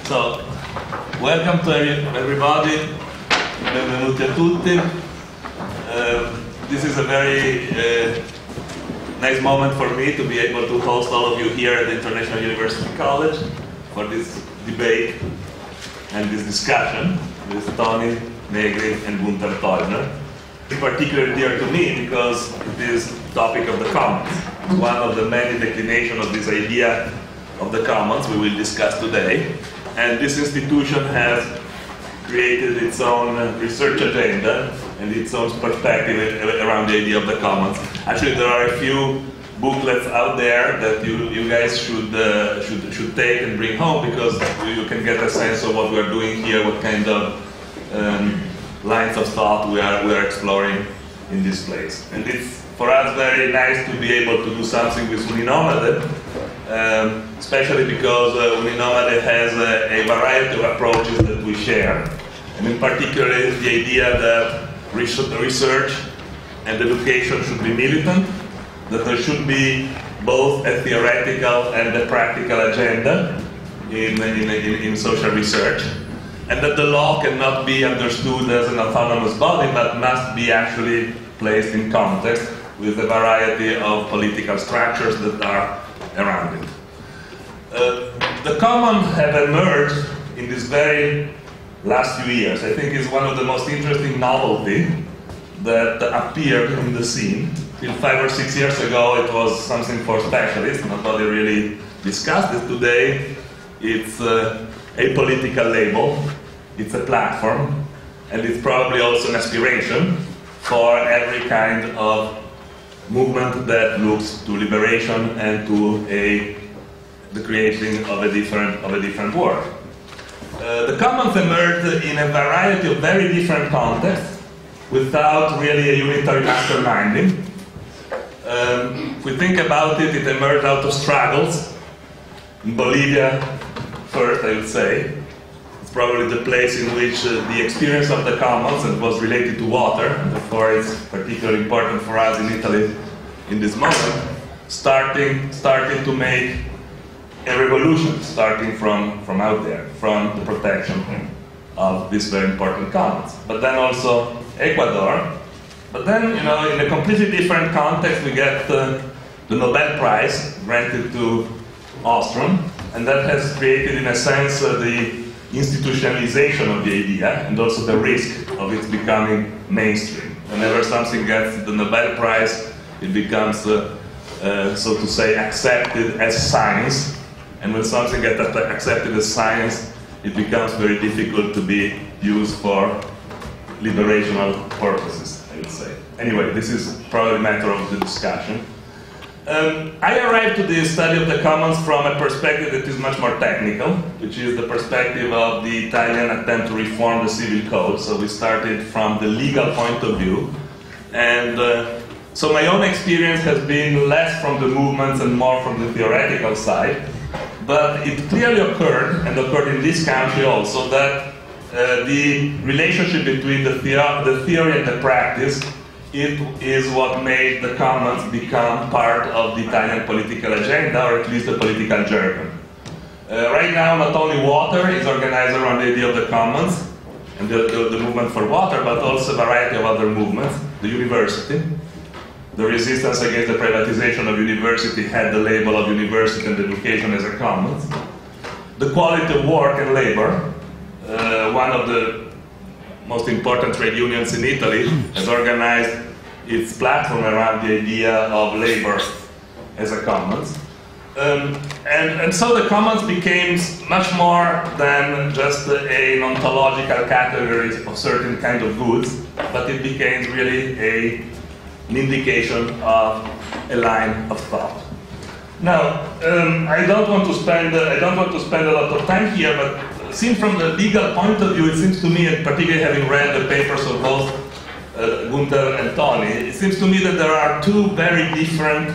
So, welcome to everybody. Benvenuti a tutti. This is a very nice moment for me to be able to host all of you here at the International University College for this debate and this discussion with Tony, Negri, and Gunther Teubner. In particular dear to me because it is the topic of the commons, one of the many declinations of this idea of the commons we will discuss today. And this institution has created its own research agenda and its own perspective around the idea of the commons. Actually, there are a few booklets out there that you guys should take and bring home, because you can get a sense of what we are doing here, what kind of lines of thought we are exploring in this place. And it's for us very nice to be able to do something with UniNomade, especially because UniNomade has a variety of approaches that we share. And in particular, the idea that research and education should be militant, that there should be both a theoretical and a practical agenda in social research, and that the law cannot be understood as an autonomous body, but must be actually placed in context with a variety of political structures that are around it. The commons have emerged in this very last few years. I think it's one of the most interesting novelty that appeared in the scene. Till 5 or 6 years ago, it was something for specialists. Nobody really discussed it. Today, it's a political label, it's a platform, and it's probably also an aspiration for every kind of movement that looks to liberation and to the creating of a different world. The commons emerged in a variety of very different contexts without really a unitary masterminding. If we think about it, it emerged out of struggles. In Bolivia, first, I would say. It's probably the place in which the experience of the commons, and was related to water, therefore it's particularly important for us in Italy in this moment, starting to make a revolution, starting from out there, from the protection of this very important commons. But then also Ecuador. But then, you know, in a completely different context, we get the Nobel Prize granted to Ostrom, and that has created, in a sense, the institutionalization of the idea, and also the risk of it becoming mainstream. Whenever something gets the Nobel Prize, it becomes, so to say, accepted as science. And when something gets accepted as science, it becomes very difficult to be used for liberational purposes, I would say. Anyway, this is probably a matter of the discussion. I arrived to the study of the commons from a perspective that is much more technical, which is the perspective of the Italian attempt to reform the civil code. So we started from the legal point of view. And so my own experience has been less from the movements and more from the theoretical side. But it clearly occurred, and occurred in this country also, that the relationship between the theory and the practice, it is what made the commons become part of the Italian political agenda, or at least the political jargon. Right now, not only water is organized around the idea of the commons, and the movement for water, but also a variety of other movements. The university. The resistance against the privatization of university had the label of university and education as a commons. The quality of work and labor, one of the most important trade unions in Italy, has organized its platform around the idea of labor as a commons. And so the commons became much more than just an ontological category of certain kind of goods, but it became really an indication of a line of thought. Now, I don't want to spend a lot of time here, but seen from the legal point of view, it seems to me, and particularly having read the papers of both Gunther and Tony, it seems to me that there are two very different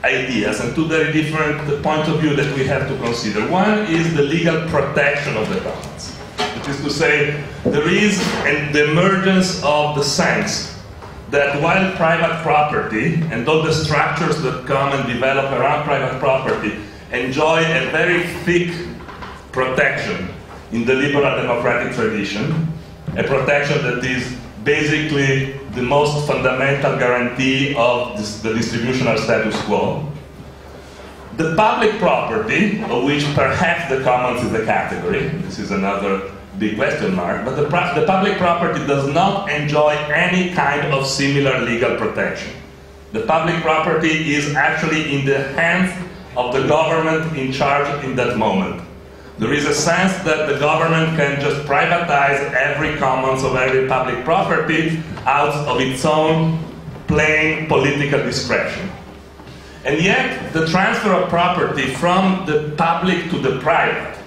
ideas and two very different points of view that we have to consider. One is the legal protection of the commons, which is to say, there is the emergence of the sense that while private property and all the structures that come and develop around private property enjoy a very thick protection in the liberal democratic tradition, a protection that is basically the most fundamental guarantee of the distributional status quo. The public property, of which perhaps the commons is a category, this is another big question mark, but the public property does not enjoy any kind of similar legal protection. The public property is actually in the hands of the government in charge in that moment. There is a sense that the government can just privatize every commons of every public property out of its own plain political discretion. And yet, the transfer of property from the public to the private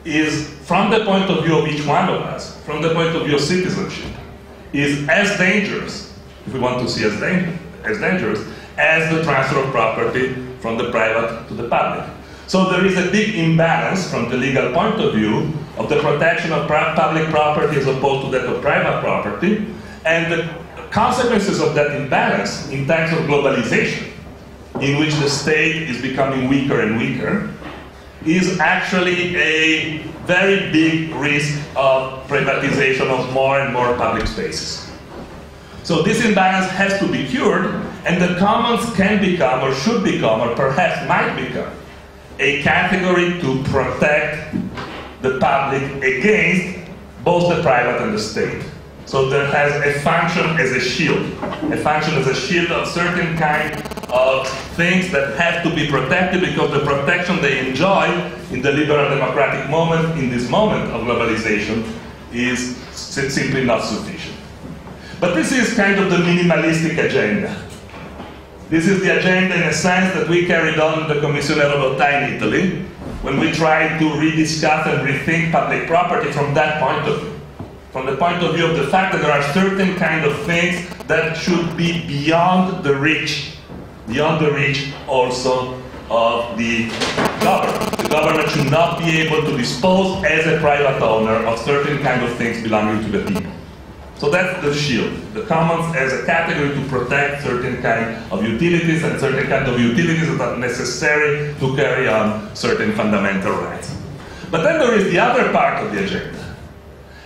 is, from the point of view of each one of us, from the point of view of citizenship, is as dangerous, if we want to see as dangerous, as the transfer of property from the private to the public. So there is a big imbalance from the legal point of view of the protection of public property as opposed to that of private property, and the consequences of that imbalance in terms of globalization, in which the state is becoming weaker and weaker, is actually a very big risk of privatization of more and more public spaces. So this imbalance has to be cured, and the commons can become, or should become, or perhaps might become, a category to protect the public against both the private and the state. So that has a function as a shield of certain kind of things that have to be protected, because the protection they enjoy in the liberal democratic moment, in this moment of globalization, is simply not sufficient. But this is kind of the minimalistic agenda. This is the agenda in a sense that we carried on in the Commissione Europea in Italy, when we tried to rediscuss and rethink public property from that point of view. From the point of view of the fact that there are certain kind of things that should be beyond the reach also of the government. The government should not be able to dispose as a private owner of certain kind of things belonging to the people. So that's the shield. The commons as a category to protect certain kind of utilities, and certain kind of utilities that are necessary to carry on certain fundamental rights. But then there is the other part of the agenda.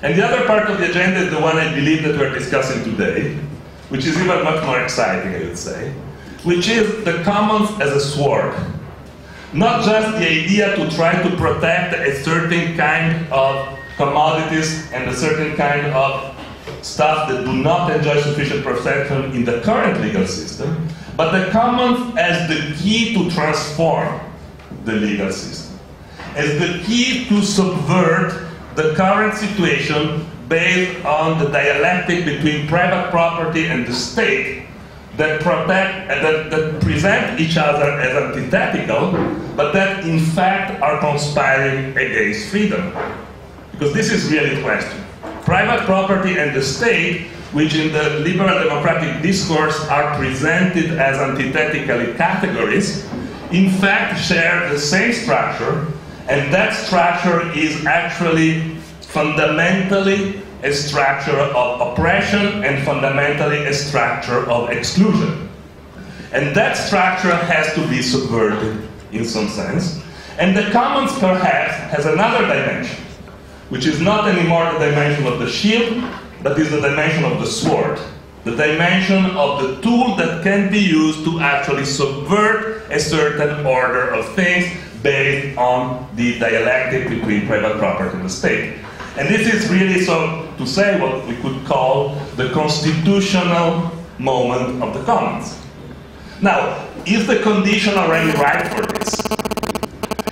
And the other part of the agenda is the one I believe that we're discussing today, which is even much more exciting, I would say, which is the commons as a sword. Not just the idea to try to protect a certain kind of commodities and a certain kind of stuff that do not enjoy sufficient protection in the current legal system, but the commons as the key to transform the legal system, as the key to subvert the current situation based on the dialectic between private property and the state that that present each other as antithetical, but that in fact are conspiring against freedom. Because this is really the question. Private property and the state, which in the liberal democratic discourse are presented as antithetical categories, in fact share the same structure, and that structure is actually fundamentally a structure of oppression and fundamentally a structure of exclusion. And that structure has to be subverted in some sense. And the commons perhaps has another dimension, which is not anymore the dimension of the shield, but is the dimension of the sword. The dimension of the tool that can be used to actually subvert a certain order of things based on the dialectic between private property and the state. And this is really, so to say, what we could call the constitutional moment of the commons. Now, is the condition already right for this?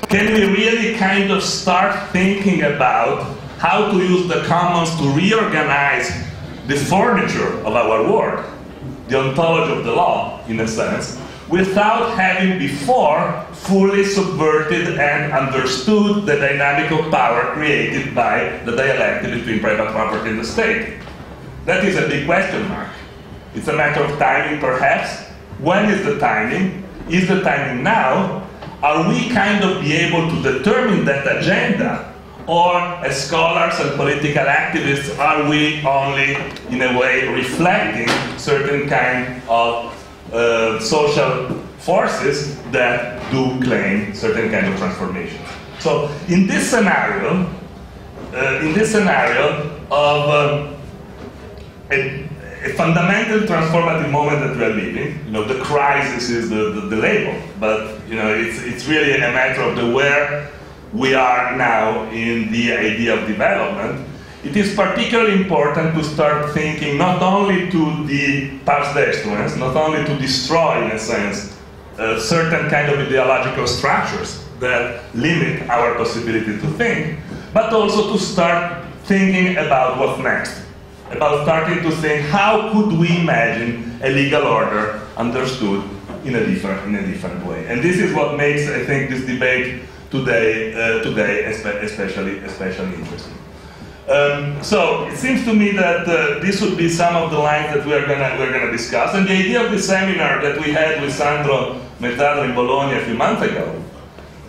Can we really kind of start thinking about how to use the commons to reorganize the furniture of our world, the ontology of the law, in a sense, without having before fully subverted and understood the dynamic of power created by the dialectic between private property and the state? That is a big question mark. It's a matter of timing, perhaps. When is the timing? Is the timing now? Are we kind of be able to determine that agenda? Or as scholars and political activists, are we only, in a way, reflecting certain kind of social forces that do claim certain kind of transformation? So in this scenario of a fundamental transformative moment that we are living, the crisis is the label, but it's really a matter of the where we are now in the idea of development. It is particularly important to start thinking not only to the pars destruens, not only to destroy, in a sense, certain kind of ideological structures that limit our possibility to think, but also to start thinking about what's next, about starting to think how could we imagine a legal order understood in a different way. And this is what makes, I think, this debate today especially interesting. So it seems to me that this would be some of the lines that we're gonna discuss. And the idea of the seminar that we had with Sandro Mezzadro in Bologna a few months ago,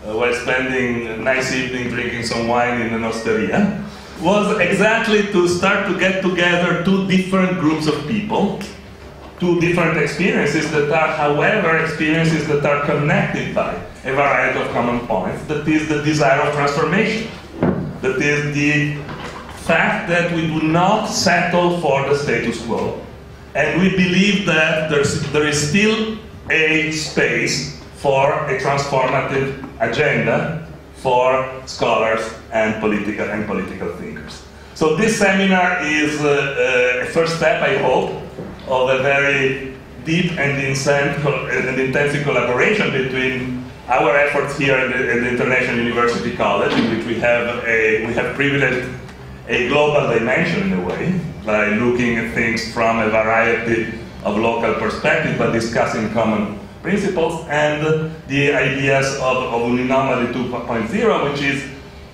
while spending a nice evening drinking some wine in an osteria, was exactly to start to get together two different groups of people, two different experiences that are, however, experiences that are connected by a variety of common points. That is the desire of transformation. That is the fact that we do not settle for the status quo. And we believe that there is still a space for a transformative agenda for scholars and political thinkers. So this seminar is a first step, I hope, of a very deep and intensive collaboration between our efforts here at the International University College, in which we have privileged a global dimension in a way, by looking at things from a variety of local perspectives, but discussing common principles, and the ideas of UniNomade 2.0, which is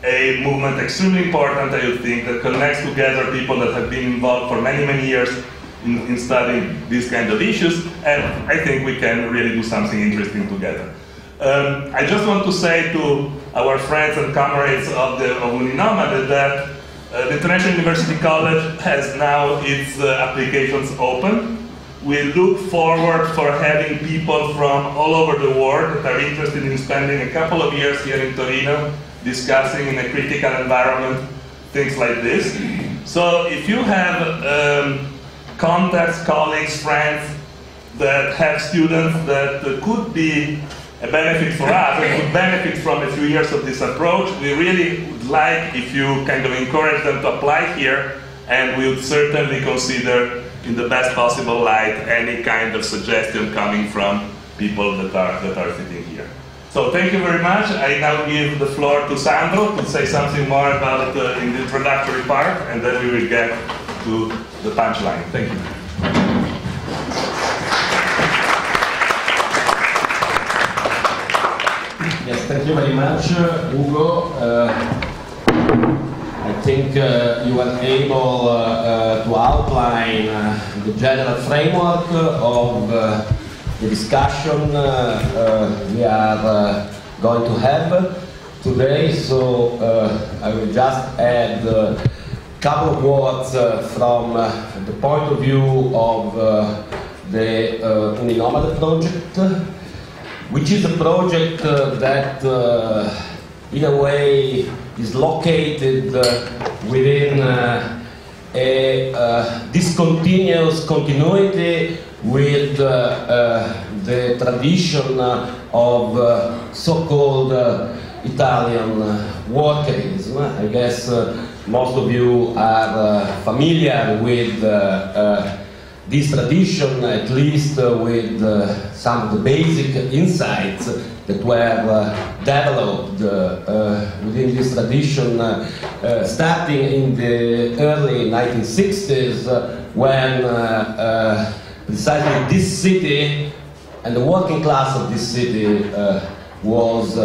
a movement extremely important, I would think, that connects together people that have been involved for many, many years in studying these kind of issues, and I think we can really do something interesting together. I just want to say to our friends and comrades of UniNomade that the International University College has now its applications open. We look forward for having people from all over the world that are interested in spending a couple of years here in Torino discussing in a critical environment things like this. So if you have contacts, colleagues, friends that have students that could be a benefit for us and could benefit from a few years of this approach, we really would like if you kind of encourage them to apply here, and we would certainly consider in the best possible light any kind of suggestion coming from people that are sitting here. So thank you very much. I now give the floor to Sandro to say something more about in the introductory part, and then we will get to the punchline. Thank you. Yes, thank you very much, Ugo. I think you were able to outline the general framework of the discussion we are going to have today. So I will just add a couple of words from the point of view of the UniNomade project, which is a project that in a way is located within a discontinuous continuity with the tradition of so-called Italian workerism. I guess most of you are familiar with this tradition, at least with some of the basic insights that were developed within this tradition starting in the early 1960s when precisely this city and the working class of this city was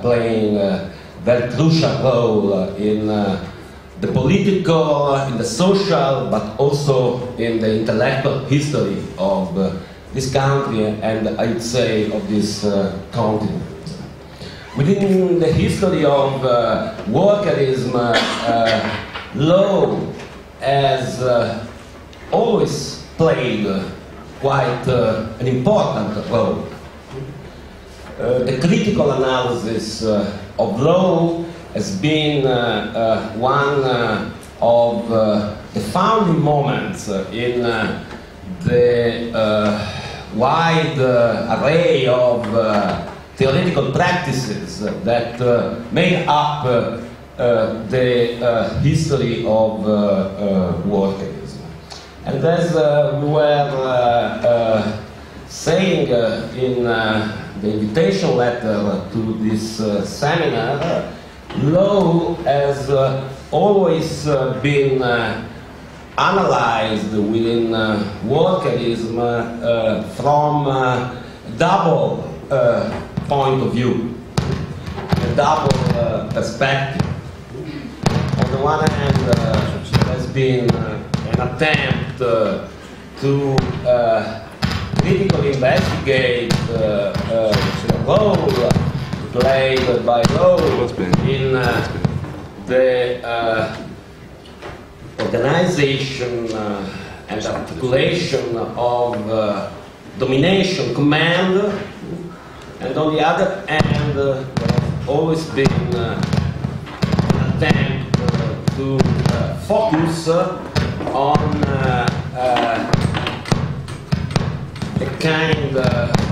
playing a very crucial role in the political, in the social, but also in the intellectual history of this country and I'd say of this continent. Within the history of workerism, law has always played quite an important role. the critical analysis of law has been one of the founding moments in the wide array of theoretical practices that made up the history of workerism. And as we were saying in the invitation letter to this seminar, law has always been analyzed within workerism from a double point of view, a double perspective. On the one hand, there has been an attempt to critically investigate the role played by law in the organization and articulation of domination, command, and on the other hand, there has always been an attempt to focus on a kind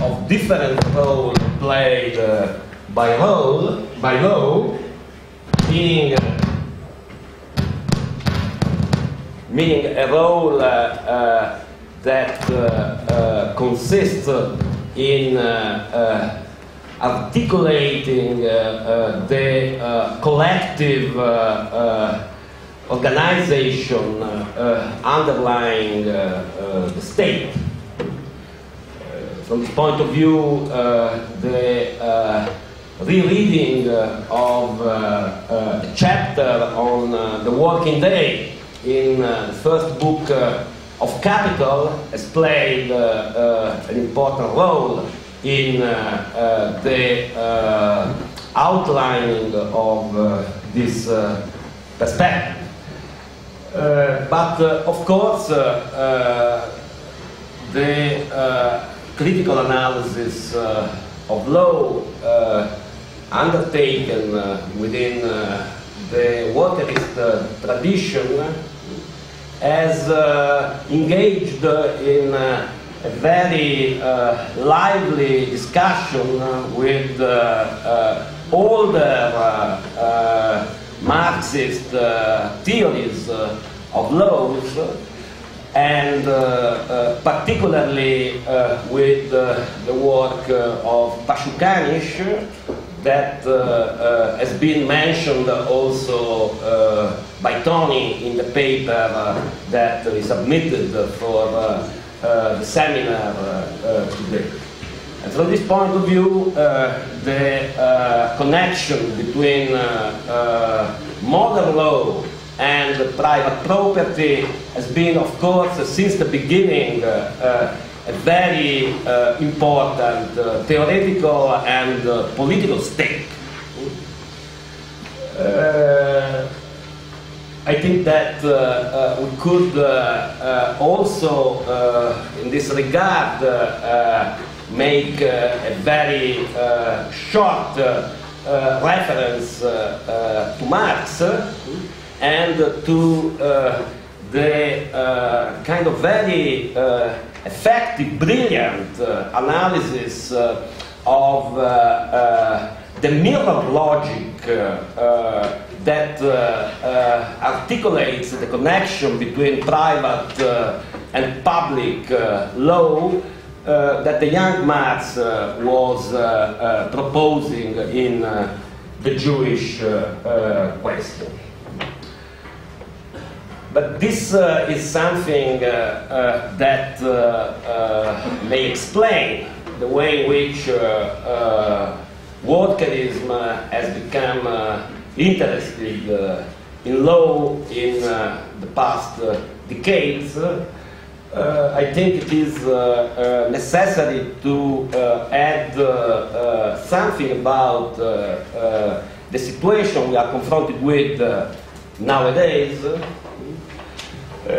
of different role played by law, meaning a role that consists in articulating the collective organization underlying the state. From this point of view, the rereading of a chapter on the working day in the first book of Capital has played an important role in the outlining of this perspective. But of course, the critical analysis of law undertaken within the workerist tradition has engaged in a very lively discussion with older Marxist theories of laws, and particularly with the work of Pashukanich that has been mentioned also by Tony in the paper that is submitted for the seminar today. And from this point of view, the connection between modern law and private property has been, of course, since the beginning, a very important theoretical and political stake. I think that we could also, in this regard, make a very short reference to Marx and to the kind of very effective, brilliant analysis of the mirror logic that articulates the connection between private and public law that the young Marx was proposing in the Jewish question. But this is something that may explain the way in which workerism has become interested in law in the past decades. I think it is necessary to add something about the situation we are confronted with nowadays,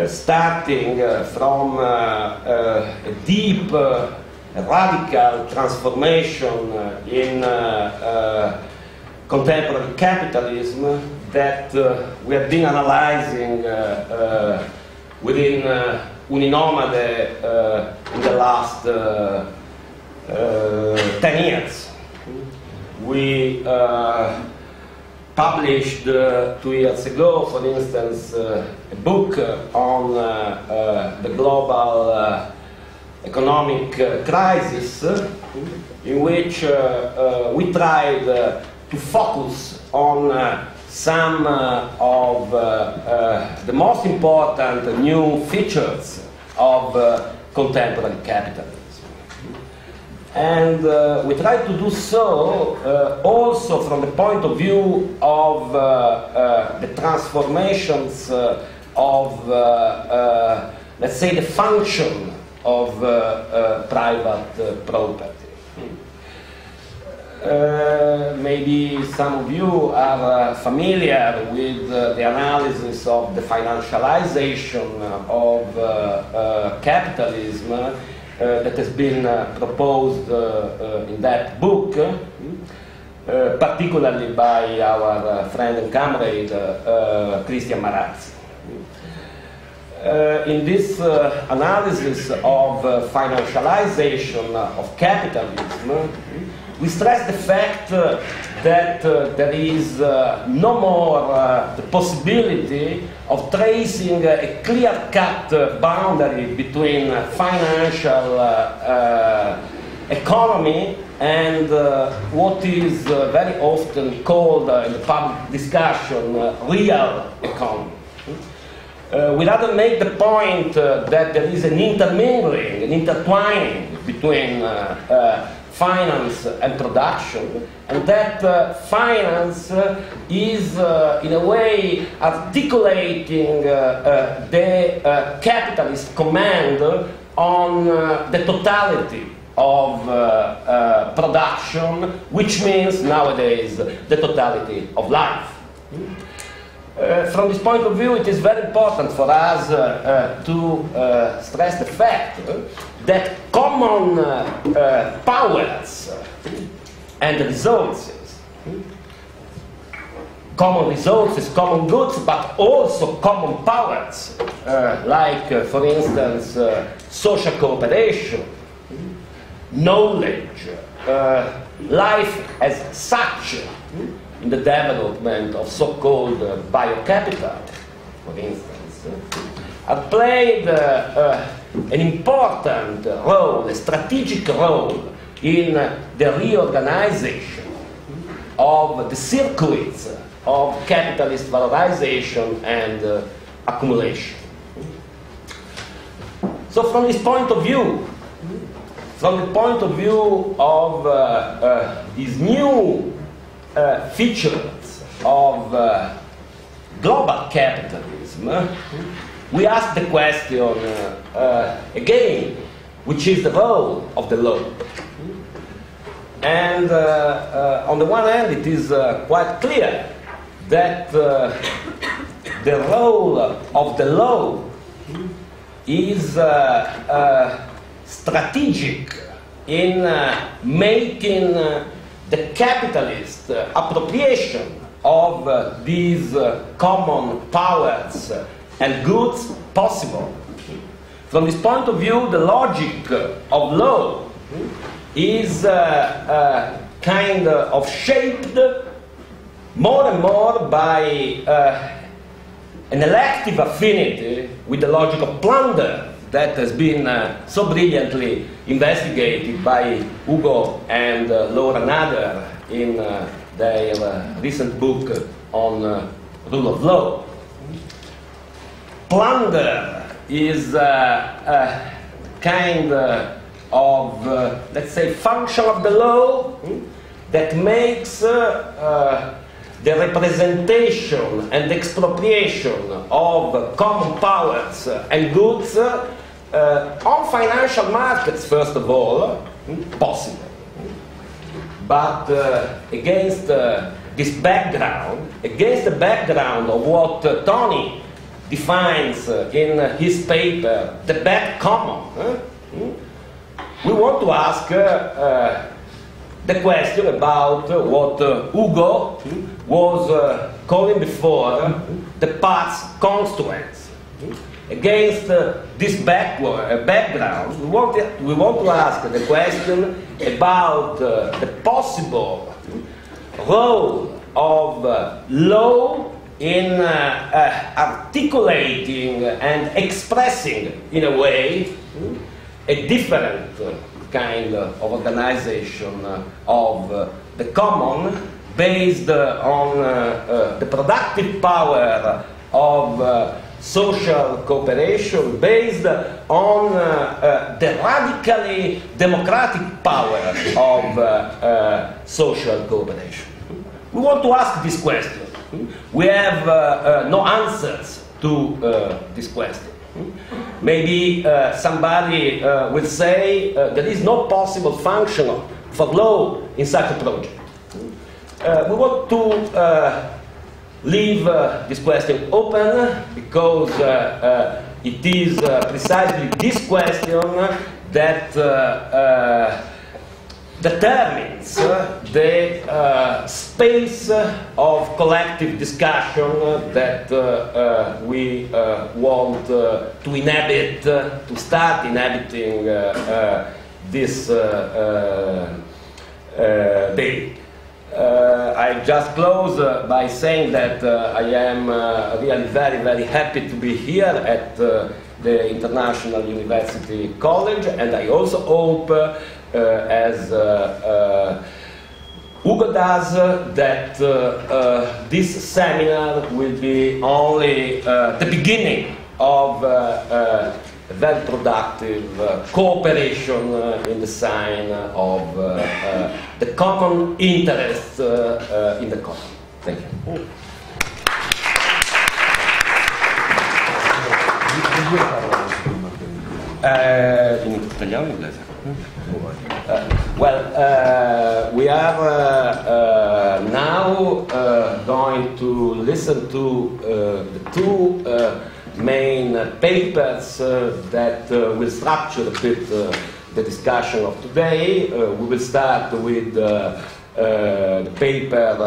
starting from a deep a radical transformation in contemporary capitalism that we have been analyzing within UniNomade in the last 10 years. We published 2 years ago, for instance, a book on the global economic crisis, in which we tried to focus on some of the most important new features of contemporary capitalism. And we try to do so also from the point of view of the transformations of, let's say, the function of private property. Maybe some of you are familiar with the analysis of the financialization of capitalism that has been proposed in that book, particularly by our friend and comrade Christian Marazzi. In this analysis of financialization of capitalism, we stress the fact that there is no more the possibility of tracing a clear-cut boundary between financial economy and what is very often called in the public discussion real economy. We rather make the point that there is an intermingling, an intertwining between finance and production, and that finance is in a way articulating the capitalist command on the totality of production, which means nowadays the totality of life. From this point of view, it is very important for us to stress the fact that common powers and resources, common resources, common goods, but also common powers, like, for instance, social cooperation, knowledge, life as such, in the development of so-called biocapital, for instance, have played an important role, a strategic role in the reorganization of the circuits of capitalist valorization and accumulation. So from this point of view, from the point of view of these new features of global capitalism, we ask the question again, which is the role of the law? And on the one hand, it is quite clear that the role of the law is strategic in making the capitalist appropriation of these common powers and goods possible. From this point of view, the logic of law is kind of shaped more and more by an elective affinity with the logic of plunder that has been so brilliantly investigated by Hugo and Laura Nader in their recent book on rule of law. Plunder is a kind of, let's say, function of the law that makes the representation and expropriation of common powers and goods on financial markets, first of all, possible. But against this background, against the background of what Tony defines in his paper, the bad common, we want to ask the question about what Hugo was calling before the past constraints. Against this background, we want to ask the question about the possible role of law in articulating and expressing, in a way, a different kind of organization of the common, based on the productive power of social cooperation, based on the radically democratic power of social cooperation. We want to ask this question. We have no answers to this question. Maybe somebody will say there is no possible function for law in such a project. We want to leave this question open because it is precisely this question that determines the space of collective discussion that we want to inhabit, to start inhabiting this day. I just close by saying that I am really very happy to be here at the International University College, and I also hope, as Hugo does, that this seminar will be only the beginning of a very productive cooperation in the sign of the common interest in the common. Thank you. In italiano o inglese? Well, we are now going to listen to the two main papers that will structure a bit the discussion of today. We will start with the paper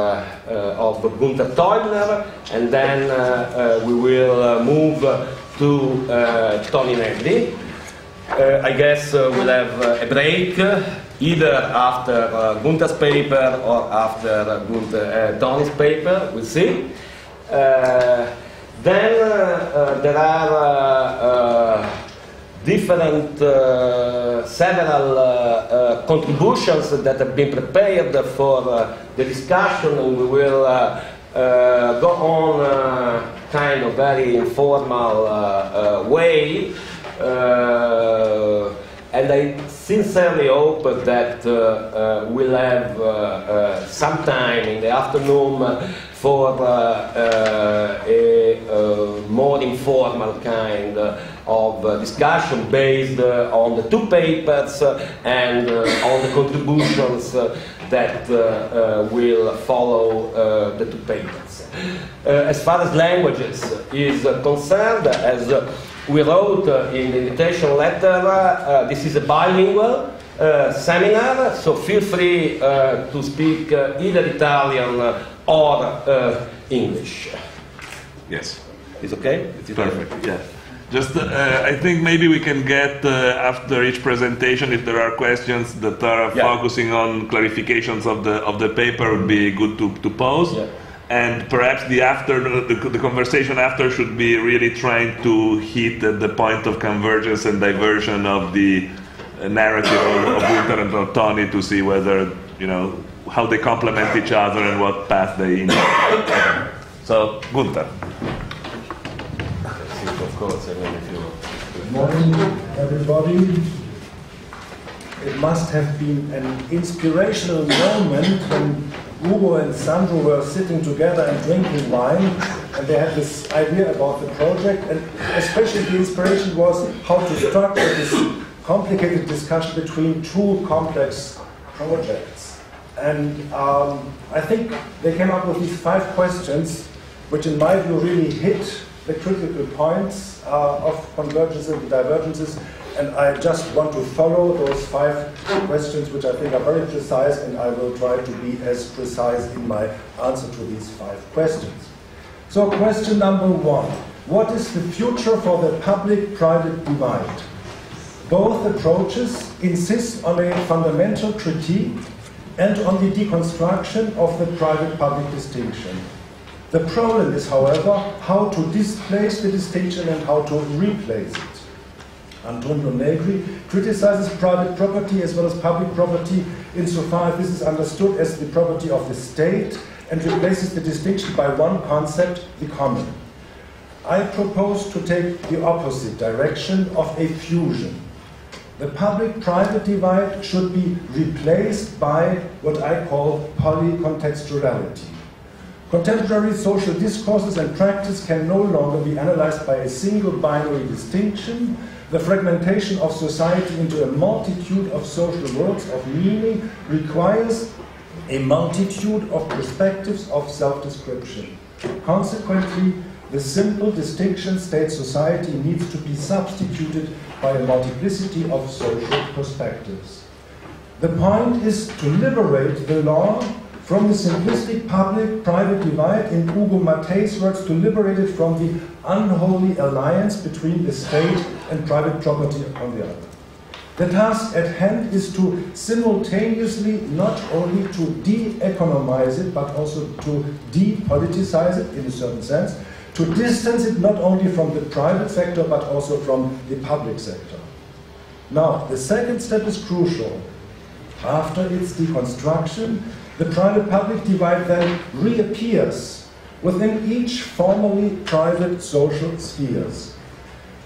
of Gunther Teubner, and then we will move to Tony Negri. I guess we'll have a break, either after Gunther's paper or after Tony's paper. We'll see. Then there are different, several contributions that have been prepared for the discussion, and we will go on kind of very informal way. And I sincerely hope that we'll have some time in the afternoon for a more informal kind of discussion based on the two papers and on the contributions that will follow the two papers. As far as languages is concerned, as we wrote in the invitation letter, this is a bilingual seminar, so feel free to speak either Italian or English. Yes. It's okay? It's perfect, yeah. Just, I think maybe we can get, after each presentation, if there are questions that are focusing on clarifications of the paper, would be good to pose. Yeah. And perhaps the conversation after should be really trying to hit the point of convergence and diversion of the narrative of Gunther and of Tony, to see whether, you know, how they complement each other and what path they indicate. So, Gunther. Of course, I mean, if you... Good morning, everybody. It must have been an inspirational moment when Hugo and Sandro were sitting together and drinking wine, and they had this idea about the project, and especially the inspiration was how to structure this complicated discussion between two complex projects. And I think they came up with these 5 questions, which in my view really hit the critical points of convergences and divergences And I just want to follow those 5 questions, which I think are very precise, and I will try to be as precise in my answer to these 5 questions. So question number 1. What is the future for the public-private divide? Both approaches insist on a fundamental critique and on the deconstruction of the private-public distinction. The problem is, however, how to displace the distinction and how to replace it. Antonio Negri criticizes private property as well as public property insofar as this is understood as the property of the state and replaces the distinction by one concept, the common. I propose to take the opposite direction of a fusion. The public-private divide should be replaced by what I call polycontextuality. Contemporary social discourses and practice can no longer be analyzed by a single binary distinction. The fragmentation of society into a multitude of social worlds of meaning requires a multitude of perspectives of self-description. Consequently, the simple distinction state-society needs to be substituted by a multiplicity of social perspectives. The point is to liberate the law from the simplistic public-private divide, in Ugo Mattei's words, to liberate it from the unholy alliance between the state and private property on the other. The task at hand is to simultaneously not only to de-economize it, but also to depoliticize it in a certain sense, to distance it not only from the private sector, but also from the public sector. Now, the second step is crucial. After its deconstruction, the private-public divide then reappears within each formerly private social spheres.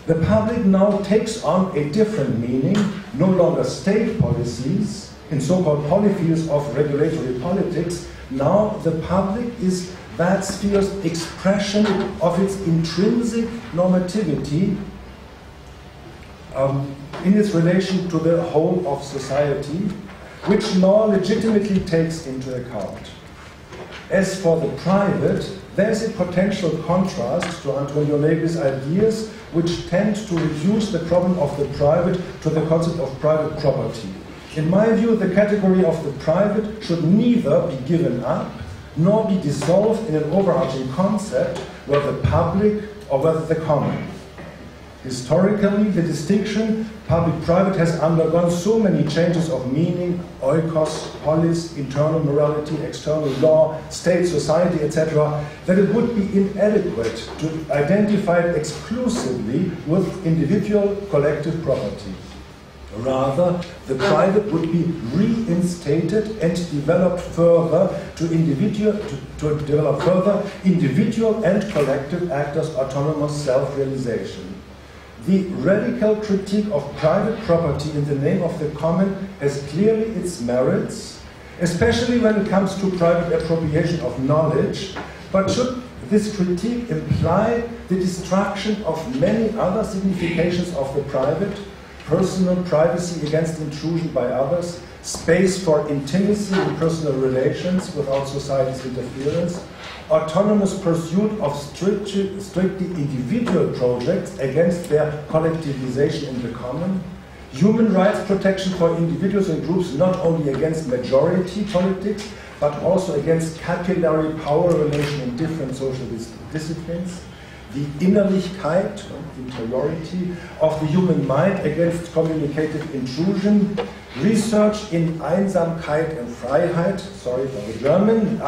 The public now takes on a different meaning, no longer state policies, in so-called polyfields of regulatory politics. Now the public is that sphere's expression of its intrinsic normativity in its relation to the whole of society, which law legitimately takes into account. As for the private, there is a potential contrast to Antonio Negri's ideas, which tend to reduce the problem of the private to the concept of private property. In my view, the category of the private should neither be given up, nor be dissolved in an overarching concept, whether public or whether the common. Historically, the distinction public-private has undergone so many changes of meaning, oikos, polis, internal morality, external law, state, society, etc., that it would be inadequate to identify it exclusively with individual collective property. Rather, the private would be reinstated and developed further to develop further individual and collective actors' autonomous self-realization. The radical critique of private property in the name of the common has clearly its merits, especially when it comes to private appropriation of knowledge, but should this critique imply the destruction of many other significations of the private, personal privacy against intrusion by others, space for intimacy in personal relations without society's interference, autonomous pursuit of strictly individual projects against their collectivization in the common, human rights protection for individuals and groups not only against majority politics, but also against capillary power relation in different social disciplines, the Innerlichkeit, interiority, of the human mind against communicative intrusion, research in Einsamkeit and Freiheit, sorry for the German,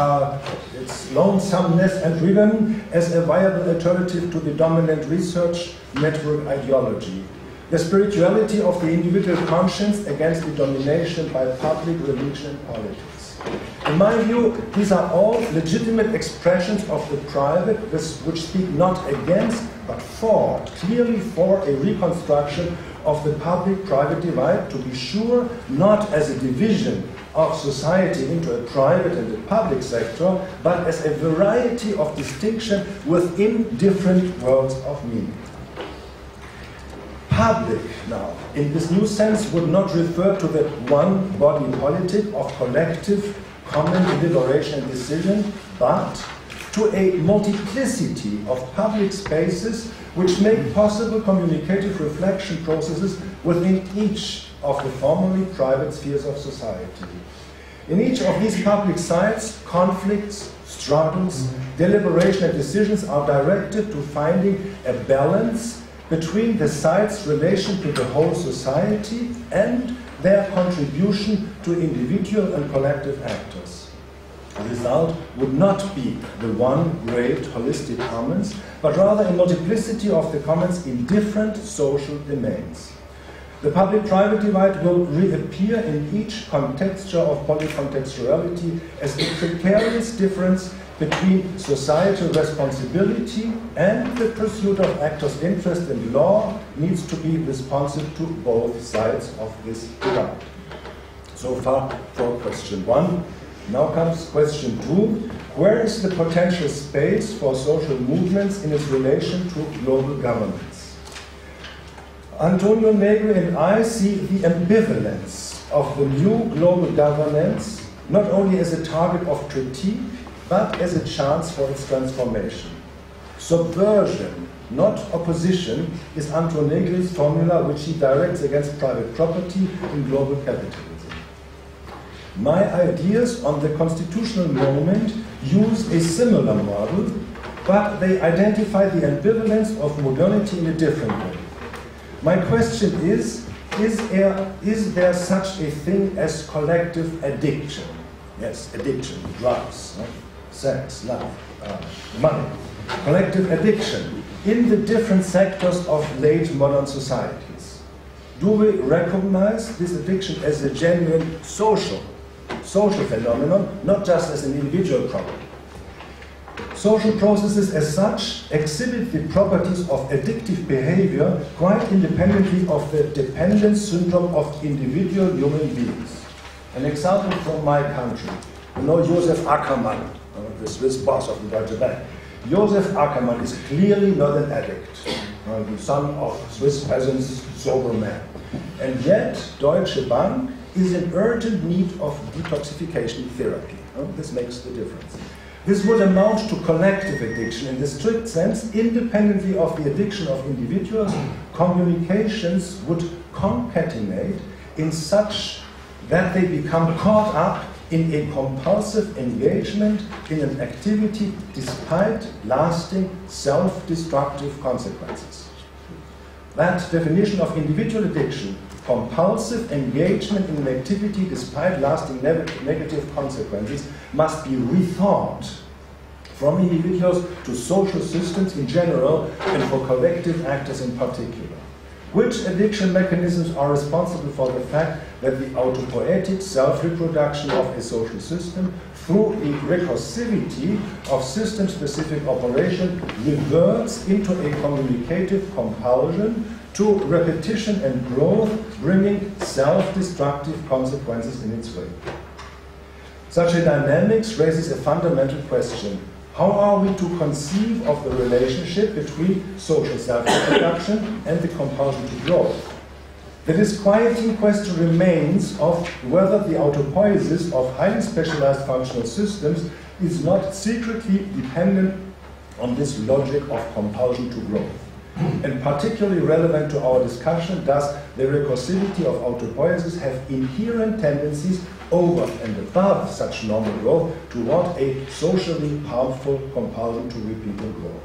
its lonesomeness and freedom as a viable alternative to the dominant research network ideology, the spirituality of the individual conscience against the domination by public religion and politics. In my view, these are all legitimate expressions of the private, which speak not against, but for, clearly for a reconstruction of the public-private divide, to be sure, not as a division of society into a private and a public sector, but as a variety of distinction within different worlds of meaning. Public, now, in this new sense, would not refer to the one-body politic of collective, common deliberation and decision, but to a multiplicity of public spaces which make possible communicative reflection processes within each of the formerly private spheres of society. In each of these public sites, conflicts, struggles, deliberation and decisions are directed to finding a balance between the sites' relation to the whole society and their contribution to individual and collective actors. The result would not be the one great holistic commons, but rather a multiplicity of the commons in different social domains. The public-private divide will reappear in each contexture of polycontextuality as a precarious difference between societal responsibility and the pursuit of actors' interest in law needs to be responsive to both sides of this divide. So far for question 1. Now comes question 2. Where is the potential space for social movements in its relation to global governance? Antonio Negri and I see the ambivalence of the new global governance not only as a target of critique, but as a chance for its transformation. Subversion, not opposition, is Antonio Negri's formula which he directs against private property in global capitalism. My ideas on the constitutional moment use a similar model, but they identify the ambivalence of modernity in a different way. My question is there such a thing as collective addiction? Yes, addiction, drugs, sex, love, money. Collective addiction in the different sectors of late modern societies. Do we recognize this addiction as a genuine social phenomenon, not just as an individual problem? Social processes as such exhibit the properties of addictive behavior quite independently of the dependence syndrome of individual human beings. An example from my country. You know Josef Ackermann, the Swiss boss of the Deutsche Bank. Josef Ackermann is clearly not an addict, the son of Swiss peasants, sober man. And yet Deutsche Bank is in urgent need of detoxification therapy. This makes the difference. This would amount to collective addiction in the strict sense, independently of the addiction of individuals. Communications would concatenate in such that they become caught up in a compulsive engagement in an activity despite lasting self-destructive consequences. That definition of individual addiction, compulsive engagement in an activity despite lasting negative consequences, must be rethought from individuals to social systems in general and for collective actors in particular. Which addiction mechanisms are responsible for the fact that the autopoietic self-reproduction of a social system through the recursivity of system-specific operation reverts into a communicative compulsion to repetition and growth, bringing self-destructive consequences in its wake? Such a dynamics raises a fundamental question. How are we to conceive of the relationship between social self-reproduction and the compulsion to growth? The disquieting question remains of whether the autopoiesis of highly specialized functional systems is not secretly dependent on this logic of compulsion to growth. And particularly relevant to our discussion, does the recursivity of autopoiesis have inherent tendencies over and above such normal growth toward a socially harmful compulsion to repeated growth?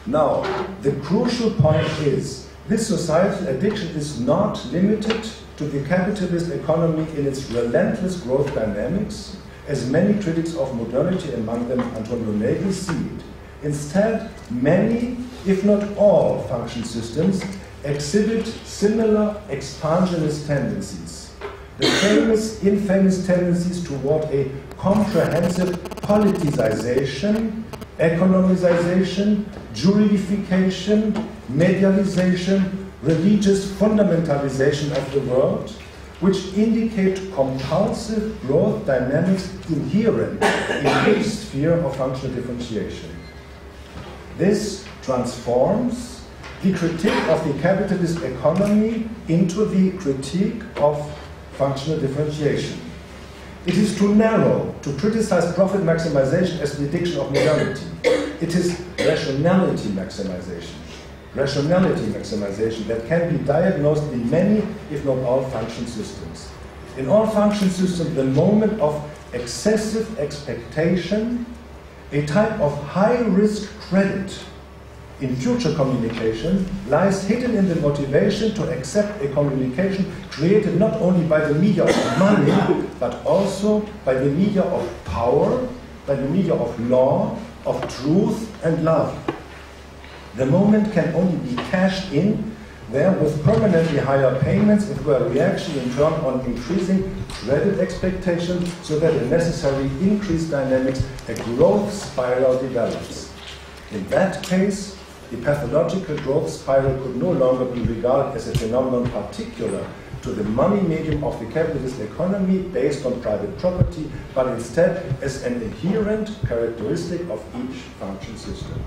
Now, the crucial point is, this societal addiction is not limited to the capitalist economy in its relentless growth dynamics, as many critics of modernity, among them Antonio Negri, see it. Instead, many, if not all, function systems exhibit similar expansionist tendencies. The famous, infamous tendencies toward a comprehensive politicization, economization, juridification, medialization, religious fundamentalization of the world, which indicate compulsive growth dynamics inherent in each sphere of functional differentiation. This transforms the critique of the capitalist economy into the critique of functional differentiation. It is too narrow to criticize profit maximization as the addiction of modernity. It is rationality maximization. Rationality maximization that can be diagnosed in many, if not all, function systems. In all function systems, the moment of excessive expectation, a type of high-risk credit in future communication, lies hidden in the motivation to accept a communication created not only by the media of money, but also by the media of power, by the media of law, of truth and love. The moment can only be cashed in there with permanently higher payments if a reaction in turn on increasing credit expectations so that a necessary increased dynamics, a growth spiral develops. In that case, the pathological growth spiral could no longer be regarded as a phenomenon particular to the money medium of the capitalist economy based on private property, but instead as an inherent characteristic of each function system.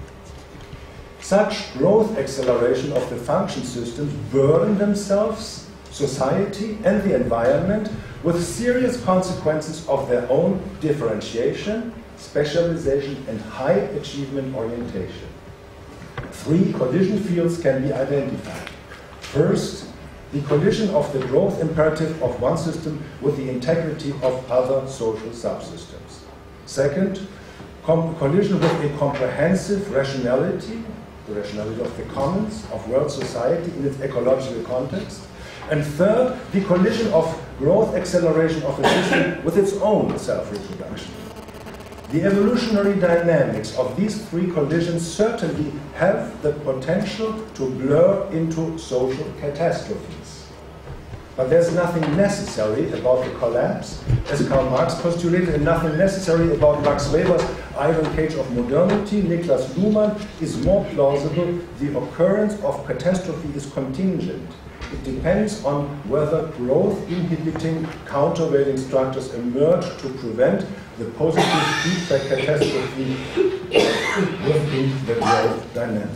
Such growth acceleration of the function systems burden themselves, society and the environment with serious consequences of their own differentiation, specialization and high achievement orientation. 3 collision fields can be identified. First, the collision of the growth imperative of one system with the integrity of other social subsystems. Second, collision with a comprehensive rationality, the rationality of the commons, of world society in its ecological context. And third, the collision of growth acceleration of a system with its own self-reproduction. The evolutionary dynamics of these 3 collisions certainly have the potential to blur into social catastrophes. But there's nothing necessary about the collapse, as Karl Marx postulated, and nothing necessary about Max Weber's iron cage of modernity. Niklas Luhmann is more plausible. The occurrence of catastrophe is contingent. It depends on whether growth-inhibiting countervailing structures emerge to prevent the positive feedback catastrophe within the growth dynamic.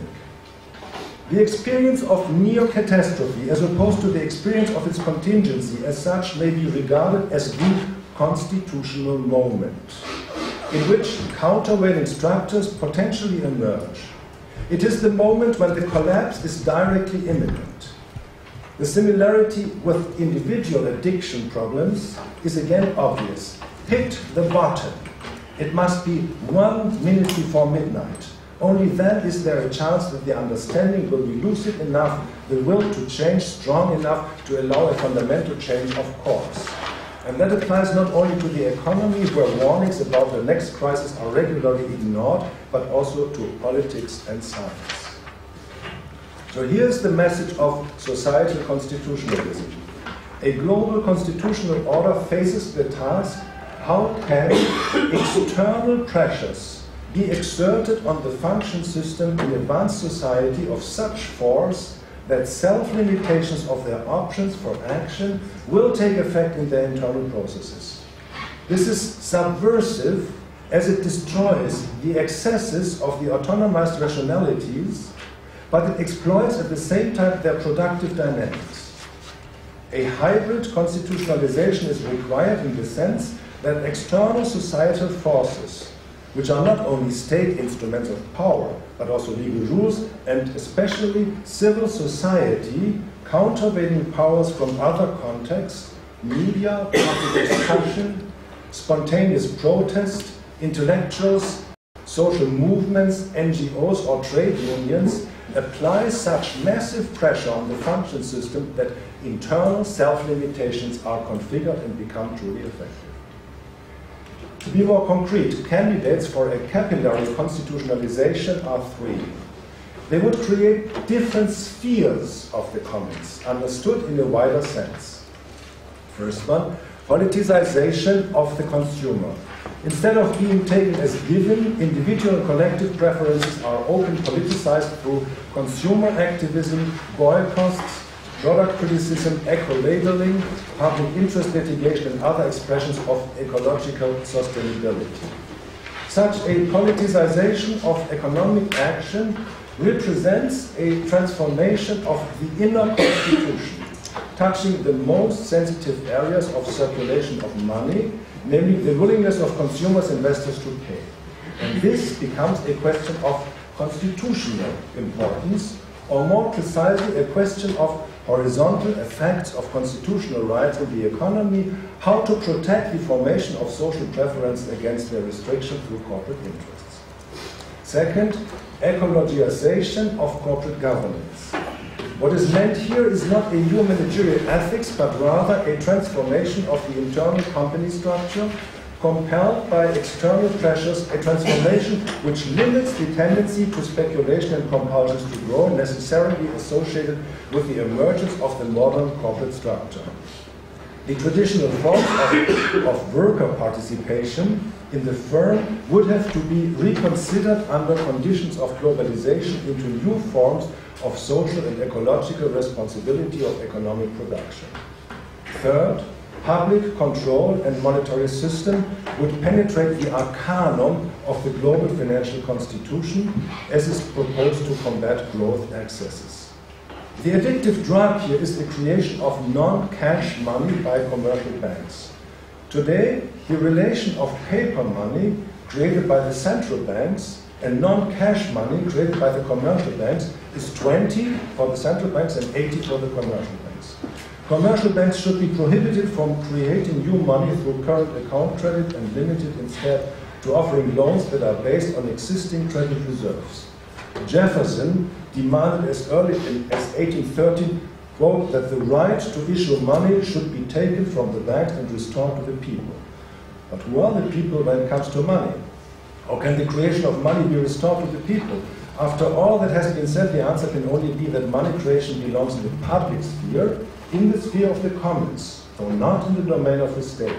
The experience of near-catastrophe, as opposed to the experience of its contingency as such, may be regarded as the constitutional moment, in which countervailing structures potentially emerge. It is the moment when the collapse is directly imminent. The similarity with individual addiction problems is again obvious. Hit the button. It must be 1 minute before midnight. Only then is there a chance that the understanding will be lucid enough, the will to change strong enough to allow a fundamental change of course. And that applies not only to the economy, where warnings about the next crisis are regularly ignored, but also to politics and science. So here's the message of societal constitutionalism. A global constitutional order faces the task: how can external pressures be exerted on the function system in advanced society of such force that self-limitations of their options for action will take effect in their internal processes. This is subversive as it destroys the excesses of the autonomized rationalities, but it exploits at the same time their productive dynamics. A hybrid constitutionalization is required in the sense that external societal forces, which are not only state instruments of power, but also legal rules, and especially civil society, countervailing powers from other contexts, media, public discussion, spontaneous protest, intellectuals, social movements, NGOs or trade unions, apply such massive pressure on the function system that internal self-limitations are configured and become truly effective. To be more concrete, candidates for a capillary constitutionalization are 3. They would create different spheres of the commons, understood in a wider sense. First one, politicization of the consumer. Instead of being taken as given, individual and collective preferences are open politicized through consumer activism, boycotts, product criticism, eco-labeling, public interest litigation, and other expressions of ecological sustainability. Such a politicization of economic action represents a transformation of the inner constitution, touching the most sensitive areas of circulation of money, namely the willingness of consumers and investors to pay. And this becomes a question of constitutional importance, or more precisely a question of horizontal effects of constitutional rights in the economy, how to protect the formation of social preference against their restriction through corporate interests. Second, ecologization of corporate governance. What is meant here is not a new managerial ethics, but rather a transformation of the internal company structure, compelled by external pressures, a transformation which limits the tendency to speculation and compulsions to grow, necessarily associated with the emergence of the modern corporate structure. The traditional forms of worker participation in the firm would have to be reconsidered under conditions of globalization into new forms of social and ecological responsibility of economic production. Third, public control and monetary system would penetrate the arcanum of the global financial constitution as is proposed to combat growth excesses. The addictive drug here is the creation of non-cash money by commercial banks. Today, the relation of paper money created by the central banks and non-cash money created by the commercial banks is 20 for the central banks and 80 for the commercial banks. Commercial banks should be prohibited from creating new money through current account credit and limited instead to offering loans that are based on existing credit reserves. Jefferson demanded as early as 1813, quote, that the right to issue money should be taken from the banks and restored to the people. But who are the people when it comes to money? How can the creation of money be restored to the people? After all that has been said, the answer can only be that money creation belongs in the public sphere, in the sphere of the commons, though not in the domain of the state.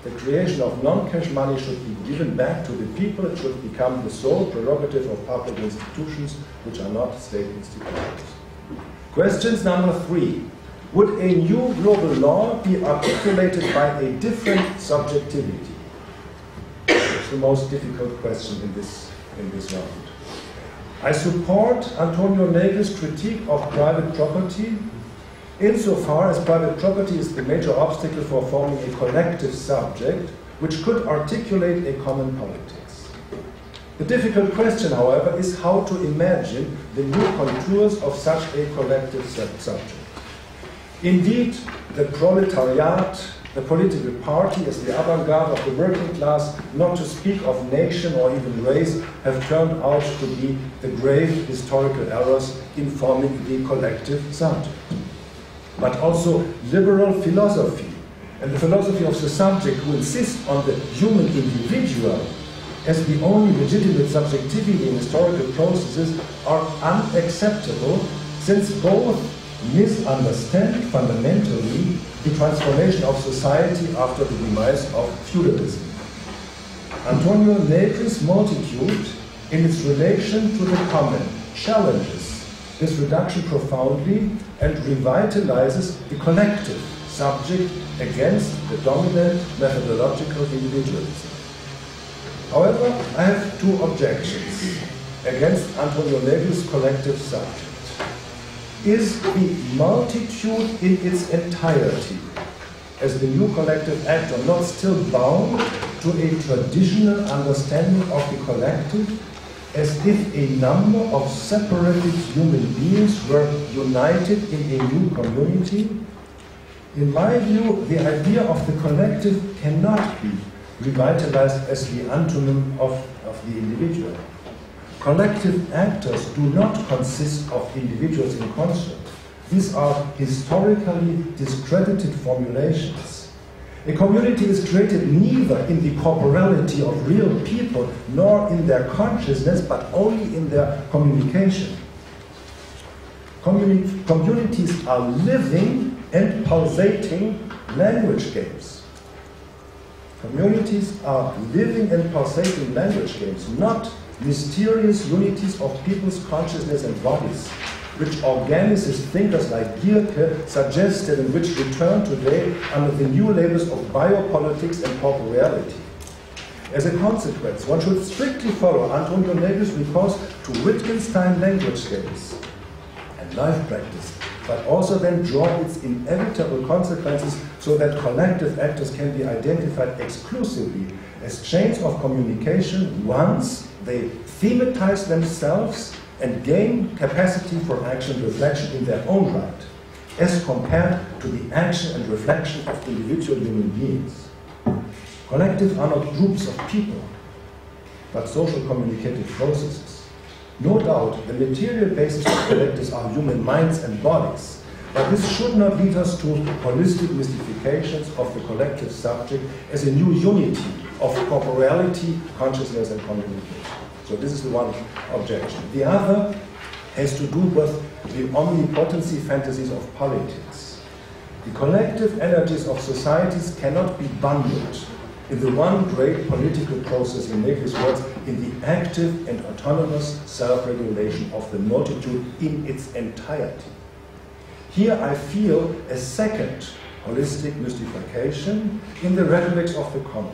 The creation of non-cash money should be given back to the people. It should become the sole prerogative of public institutions, which are not state institutions. Questions number 3. Would a new global law be articulated by a different subjectivity? It's the most difficult question in this round. I support Antonio Negri's critique of private property insofar as private property is the major obstacle for forming a collective subject which could articulate a common politics. The difficult question, however, is how to imagine the new contours of such a collective subject. Indeed, the proletariat, the political party as the avant-garde of the working class, not to speak of nation or even race, have turned out to be the grave historical errors in forming the collective subject. But also liberal philosophy and the philosophy of the subject who insists on the human individual as the only legitimate subjectivity in historical processes are unacceptable, since both misunderstand fundamentally the transformation of society after the demise of feudalism. Antonio Negri's multitude, in its relation to the common, challenges this reduction profoundly and revitalizes the collective subject against the dominant methodological individualism. However, I have 2 objections against Antonio Negri's collective subject. Is the multitude in its entirety, as the new collective actor, not still bound to a traditional understanding of the collective, as if a number of separated human beings were united in a new community? In my view, the idea of the collective cannot be revitalized as the antonym of the individual. Collective actors do not consist of individuals in concert. These are historically discredited formulations. A community is created neither in the corporality of real people nor in their consciousness, but only in their communication. Communities are living and pulsating language games. Communities are living and pulsating language games, not mysterious unities of people's consciousness and bodies, which organicist thinkers like Gierke suggested and which return today under the new labels of biopolitics and corporeality. As a consequence, one should strictly follow Antonio Negri's recourse to Wittgenstein language skills and life practice, but also then draw its inevitable consequences so that collective actors can be identified exclusively as chains of communication once they thematize themselves and gain capacity for action and reflection in their own right, as compared to the action and reflection of individual human beings. Collectives are not groups of people, but social communicative processes. No doubt, the material basis of collectives are human minds and bodies, but this should not lead us to holistic mystifications of the collective subject as a new unity of corporeality, consciousness, and communication. So this is the one objection. The other has to do with the omnipotency fantasies of politics. The collective energies of societies cannot be bundled in the one great political process, in Negri's words, in the active and autonomous self-regulation of the multitude in its entirety. Here I feel a second holistic mystification in the rhetorics of the common.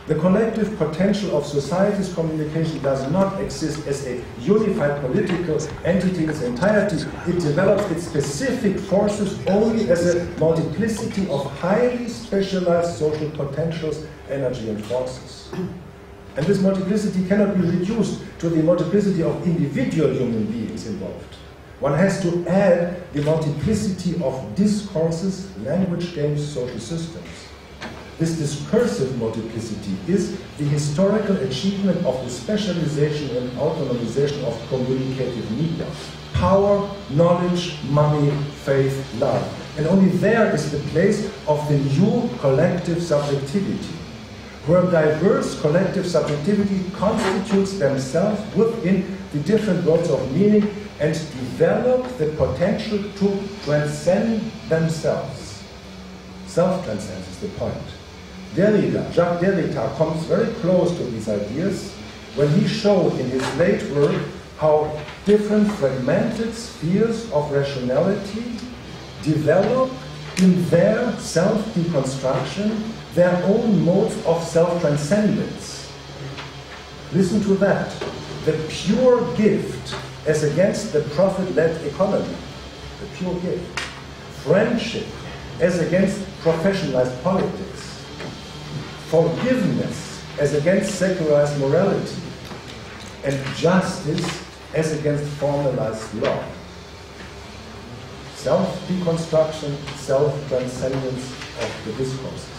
The collective potential of society's communication does not exist as a unified political entity in its entirety. It develops its specific forces only as a multiplicity of highly specialized social potentials, energy, and forces. And this multiplicity cannot be reduced to the multiplicity of individual human beings involved. One has to add the multiplicity of discourses, language games, social systems. This discursive multiplicity is the historical achievement of the specialization and autonomization of communicative media. Power, knowledge, money, faith, love. And only there is the place of the new collective subjectivity, where diverse collective subjectivity constitutes themselves within the different worlds of meaning and develop the potential to transcend themselves. Self-transcendence is the point. Jacques Derrida comes very close to these ideas when he showed in his late work how different fragmented spheres of rationality develop in their self-deconstruction their own modes of self-transcendence. Listen to that. The pure gift as against the profit-led economy. The pure gift. Friendship as against professionalized politics. Forgiveness as against secularized morality, and justice as against formalized law. Self-deconstruction, self-transcendence of the discourses.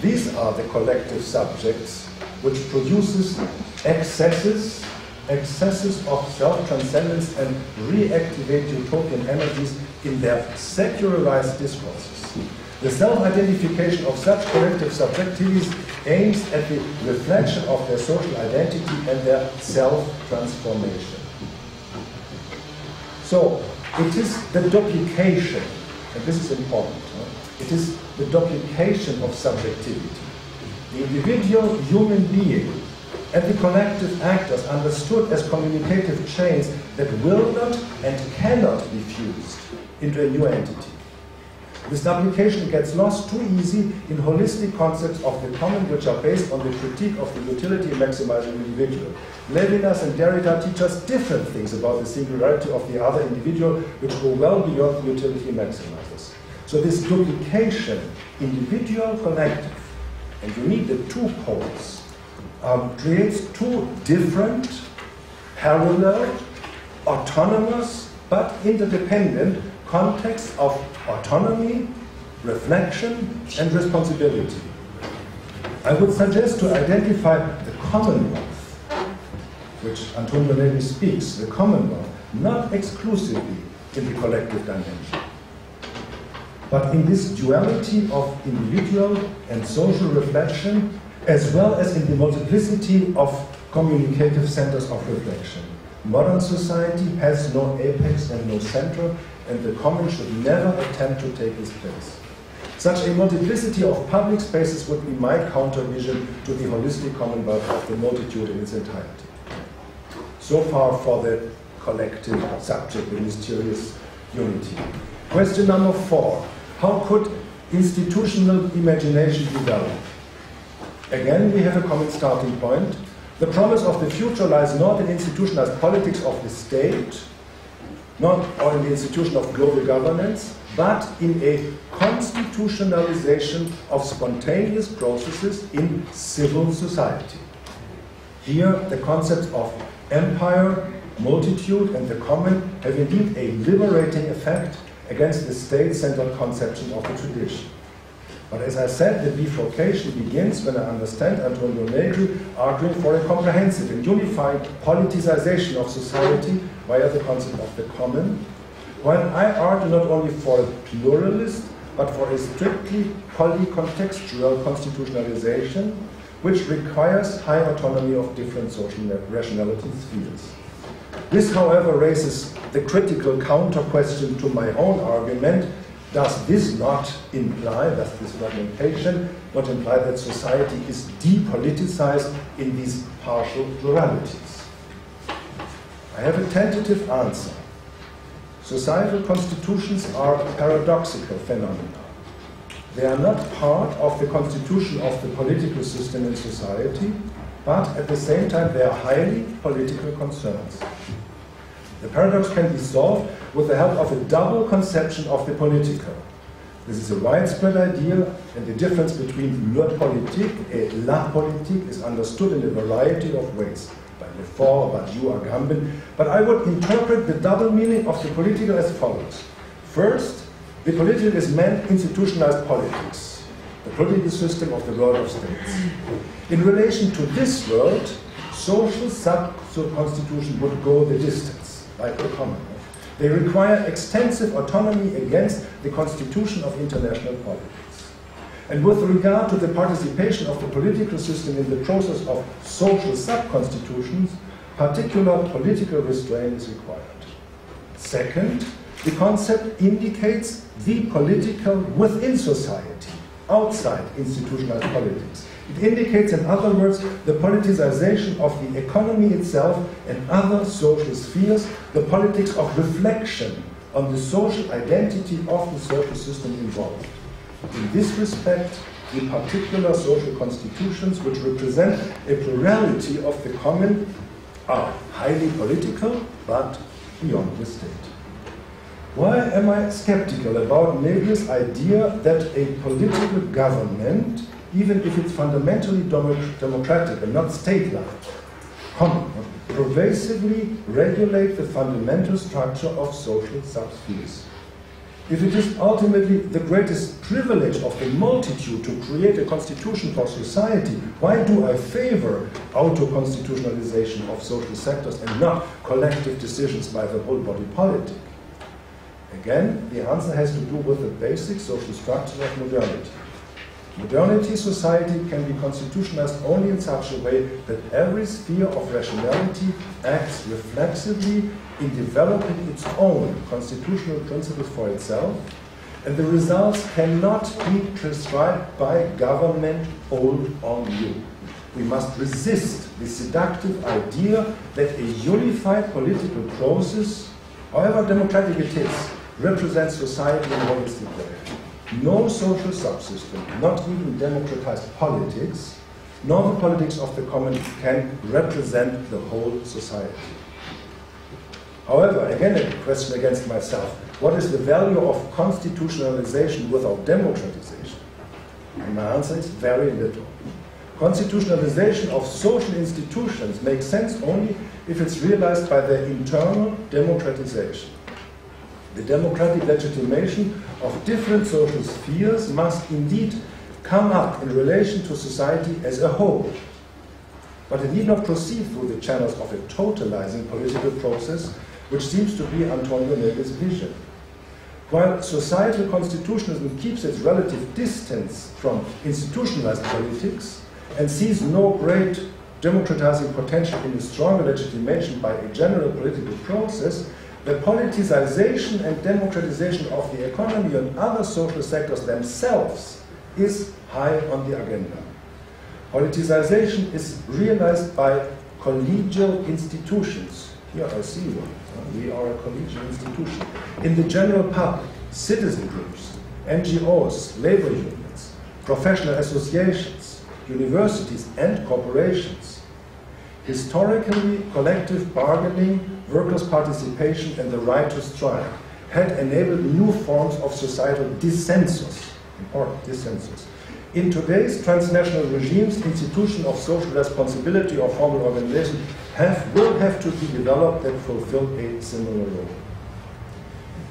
These are the collective subjects which produces excesses of self-transcendence and reactivate utopian energies in their secularized discourses. The self-identification of such collective subjectivities aims at the reflection of their social identity and their self-transformation. So, it is the duplication, and this is important, it is the duplication of subjectivity. The individual human being and the collective actors understood as communicative chains that will not and cannot be fused into a new entity. This duplication gets lost too easy in holistic concepts of the common, which are based on the critique of the utility maximizing individual. Levinas and Derrida teach us different things about the singularity of the other individual, which go well beyond the utility maximizers. So this duplication, individual, collective, and you need the two poles, creates two different, parallel, autonomous, but interdependent contexts of autonomy, reflection, and responsibility. I would suggest to identify the commonwealth, which Antonio Negri speaks, the commonwealth, not exclusively in the collective dimension, but in this duality of individual and social reflection, as well as in the multiplicity of communicative centers of reflection. Modern society has no apex and no center, and the common should never attempt to take its place. Such a multiplicity of public spaces would be my countervision to the holistic commonwealth of the multitude in its entirety. So far for the collective subject, the mysterious unity. Question number 4. How could institutional imagination develop? Again, we have a common starting point. The promise of the future lies not in institutionalized politics of the state, not in the institution of global governance, but in a constitutionalization of spontaneous processes in civil society. Here, the concepts of empire, multitude, and the common have indeed a liberating effect against the state-centered conception of the tradition. But as I said, the bifurcation begins when I understand Antonio Negri arguing for a comprehensive and unified politicization of society via the concept of the common, while I argue not only for a pluralist, but for a strictly polycontextual constitutionalization, which requires high autonomy of different social rationality spheres. This, however, raises the critical counter-question to my own argument. Does this not imply, does this fragmentation not imply that society is depoliticized in these partial pluralities? I have a tentative answer. Societal constitutions are paradoxical phenomena. They are not part of the constitution of the political system in society, but at the same time they are highly political concerns. The paradox can be solved with the help of a double conception of the political. This is a widespread idea, and the difference between le politique and la politique is understood in a variety of ways, by Lefort, Badiou, Agamben. But I would interpret the double meaning of the political as follows. First, the political is meant institutionalized politics, the political system of the world of states. In relation to this world, social sub-constitution would go the distance, like the common. They require extensive autonomy against the constitution of international politics. And with regard to the participation of the political system in the process of social sub-constitutions, particular political restraint is required. Second, the concept indicates the political within society, outside institutionalized politics. It indicates, in other words, the politicization of the economy itself and other social spheres, the politics of reflection on the social identity of the social system involved. In this respect, the particular social constitutions which represent a plurality of the common are highly political, but beyond the state. Why am I skeptical about Negri's idea that a political government, even if it's fundamentally democratic and not state-like, pervasively regulate the fundamental structure of social subspheres? If it is ultimately the greatest privilege of the multitude to create a constitution for society, why do I favor auto-constitutionalization of social sectors and not collective decisions by the whole body politic? Again, the answer has to do with the basic social structure of modernity. Modernity society can be constitutionalized only in such a way that every sphere of rationality acts reflexively in developing its own constitutional principles for itself, and the results cannot be prescribed by government old or new. We must resist the seductive idea that a unified political process, however democratic it is, represents society in a holistic way. No social subsystem, not even democratized politics, nor the politics of the common, can represent the whole society. However, again a question against myself, what is the value of constitutionalization without democratization? And my answer is very little. Constitutionalization of social institutions makes sense only if it's realized by their internal democratization. The democratic legitimation of different social spheres must indeed come up in relation to society as a whole. But it need not proceed through the channels of a totalizing political process, which seems to be Antonio Negri's vision. While societal constitutionalism keeps its relative distance from institutionalized politics and sees no great democratizing potential in the stronger legitimation by a general political process, the politicization and democratization of the economy and other social sectors themselves is high on the agenda. Politicization is realized by collegial institutions. Here I see one. We are a collegial institution. In the general public, citizen groups, NGOs, labor unions, professional associations, universities and corporations. Historically, collective bargaining, workers' participation, and the right to strike had enabled new forms of societal dissensus, important dissensus. In today's transnational regimes, institutions of social responsibility or formal organization will have to be developed that fulfill a similar role.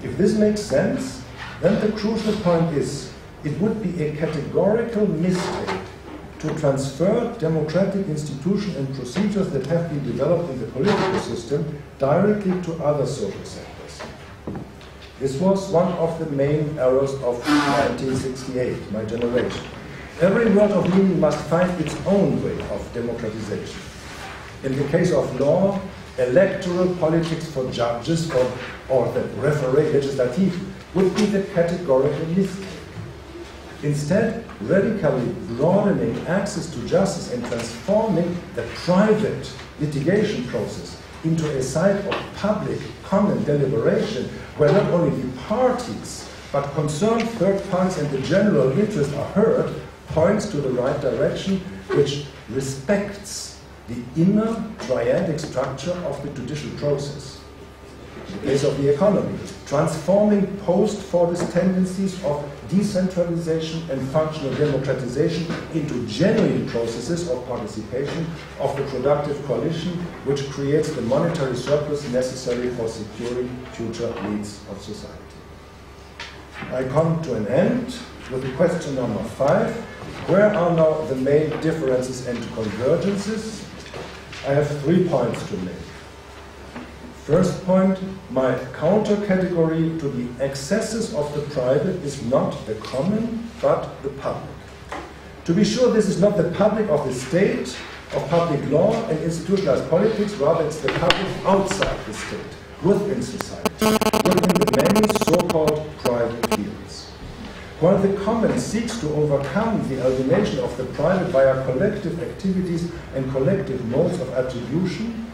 If this makes sense, then the crucial point is it would be a categorical mistake to transfer democratic institutions and procedures that have been developed in the political system directly to other social sectors. This was one of the main errors of 1968, my generation. Every word of meaning must find its own way of democratization. In the case of law, electoral politics for judges or the referee legislative would be the categorical mistake. Instead, radically broadening access to justice and transforming the private litigation process into a site of public common deliberation where not only the parties but concerned third parties and the general interest are heard points to the right direction, which respects the inner triadic structure of the judicial process. In the case of the economy, transforming post-Fordist tendencies of decentralization and functional democratization into genuine processes of participation of the productive coalition, which creates the monetary surplus necessary for securing future needs of society. I come to an end with the question number 5. Where are now the main differences and convergences? I have 3 points to make. First point, my counter category to the excesses of the private is not the common, but the public. To be sure, this is not the public of the state, of public law and institutionalized politics, rather it's the public outside the state, within society, within the many so-called private fields. While the common seeks to overcome the alienation of the private via collective activities and collective modes of attribution,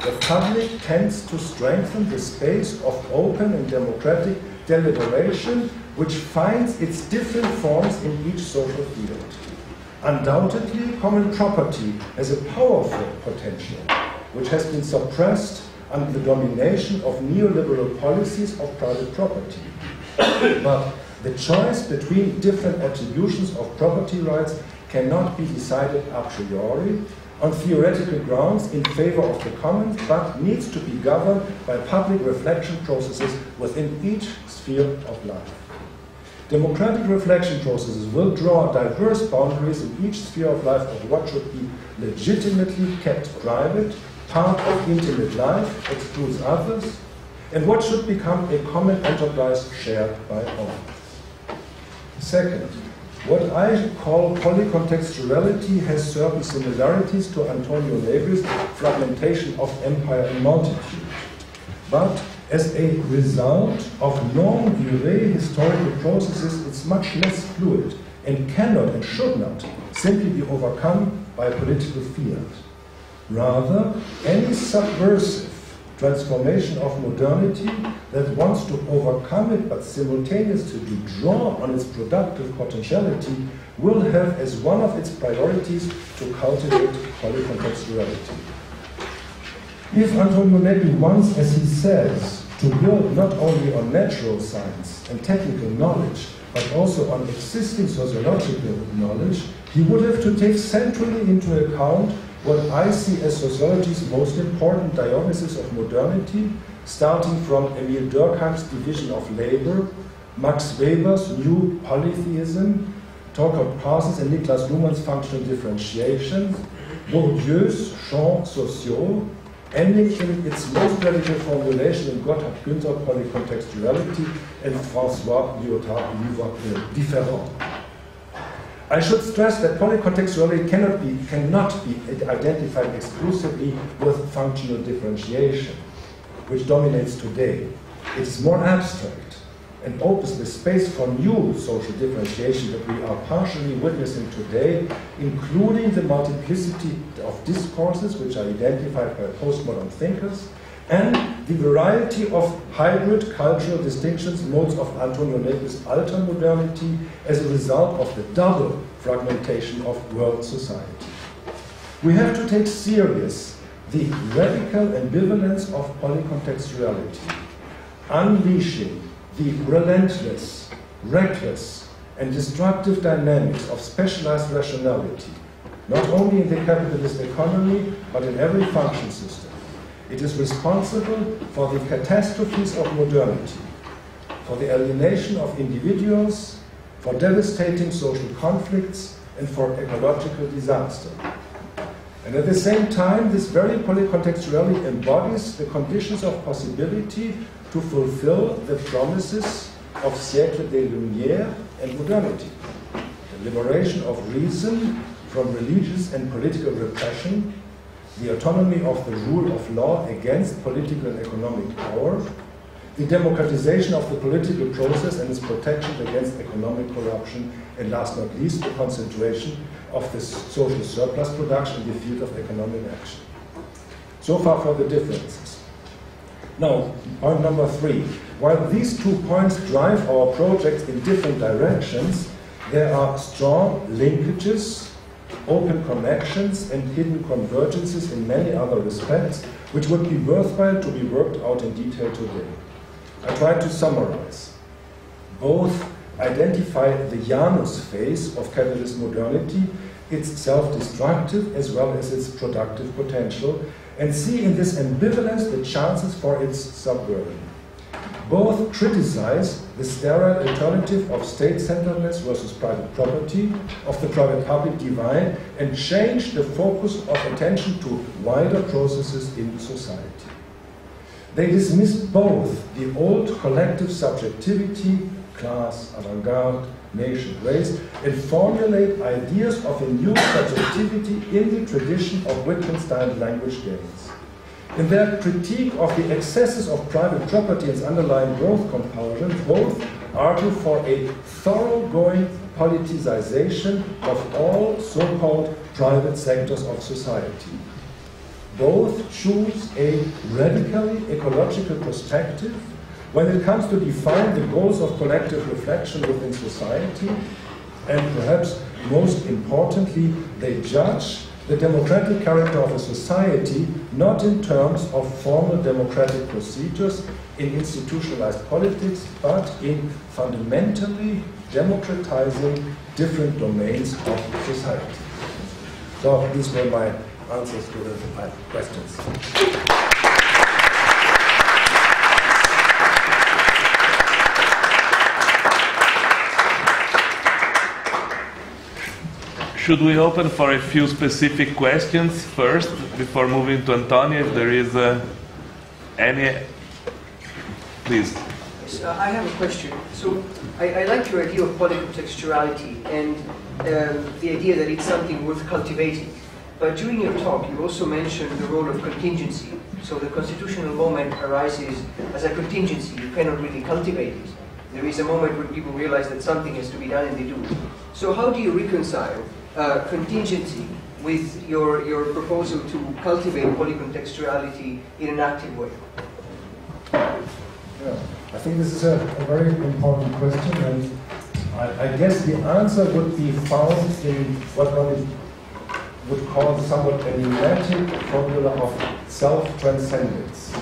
the public tends to strengthen the space of open and democratic deliberation, which finds its different forms in each social field. Undoubtedly, common property has a powerful potential, which has been suppressed under the domination of neoliberal policies of private property. But the choice between different attributions of property rights cannot be decided a priori, on theoretical grounds in favor of the commons, but needs to be governed by public reflection processes within each sphere of life. Democratic reflection processes will draw diverse boundaries in each sphere of life of what should be legitimately kept private, part of intimate life, excludes others, and what should become a common enterprise shared by all. Second, what I call polycontextuality has certain similarities to Antonio Negri's fragmentation of empire and multitude. But as a result of long durée historical processes, it's much less fluid and cannot and should not simply be overcome by a political field. Rather, any subversive transformation of modernity that wants to overcome it but simultaneously draw on its productive potentiality will have as one of its priorities to cultivate polycontextuality. If Antonio Negri wants, as he says, to build not only on natural science and technical knowledge, but also on existing sociological knowledge, he would have to take centrally into account what I see as sociology's most important diagnosis of modernity, starting from Emile Durkheim's division of labor, Max Weber's new polytheism, Torquay Parsons and Niklas Luhmann's functional differentiation, Bourdieu's champs sociaux, ending in its most radical formulation in Gunther polycontextuality and François Lyotard différent. I should stress that polycontextuality cannot be identified exclusively with functional differentiation, which dominates today. It is more abstract and opens the space for new social differentiation that we are partially witnessing today, including the multiplicity of discourses which are identified by postmodern thinkers, and the variety of hybrid cultural distinctions, modes of Antonio Negri's alter modernity, as a result of the double fragmentation of world society. We have to take serious the radical ambivalence of polycontextuality, unleashing the relentless, reckless, and destructive dynamics of specialized rationality, not only in the capitalist economy, but in every function system. It is responsible for the catastrophes of modernity, for the alienation of individuals, for devastating social conflicts, and for ecological disaster. And at the same time, this very polycontextuality embodies the conditions of possibility to fulfill the promises of siècle des Lumières and modernity. The liberation of reason from religious and political repression, the autonomy of the rule of law against political and economic power, the democratization of the political process and its protection against economic corruption, and last not least, the concentration of the social surplus production in the field of economic action. So far for the differences. Now, point number 3. While these 2 points drive our projects in different directions, there are strong linkages, open connections, and hidden convergences in many other respects, which would be worthwhile to be worked out in detail today. I try to summarize. Both identify the Janus phase of capitalist modernity, its self-destructive as well as its productive potential, and see in this ambivalence the chances for its subversion. Both criticize the sterile alternative of state-centeredness versus private property, of the private-public divide, and change the focus of attention to wider processes in society. They dismiss both the old collective subjectivity, class, avant-garde, nation, race, and formulate ideas of a new subjectivity in the tradition of Wittgenstein language games. In their critique of the excesses of private property and its underlying growth compulsion, both argue for a thoroughgoing politicization of all so-called private sectors of society. Both choose a radically ecological perspective when it comes to define the goals of collective reflection within society, and perhaps most importantly, they judge the democratic character of a society not in terms of formal democratic procedures in institutionalized politics, but in fundamentally democratizing different domains of society. So these were my answers to the 5 questions. Should we open for a few specific questions first, before moving to Antonio, if there is any? Please. Yes, I have a question. So I like your idea of polycontextuality and the idea that it's something worth cultivating. But during your talk, you also mentioned the role of contingency. So the constitutional moment arises as a contingency. You cannot really cultivate it. There is a moment when people realize that something has to be done, and they do. So how do you reconcile contingency with your proposal to cultivate polycontextuality in an active way? Yeah, I think this is a very important question, and I guess the answer would be found in what one would call somewhat a pneumatic formula of self-transcendence.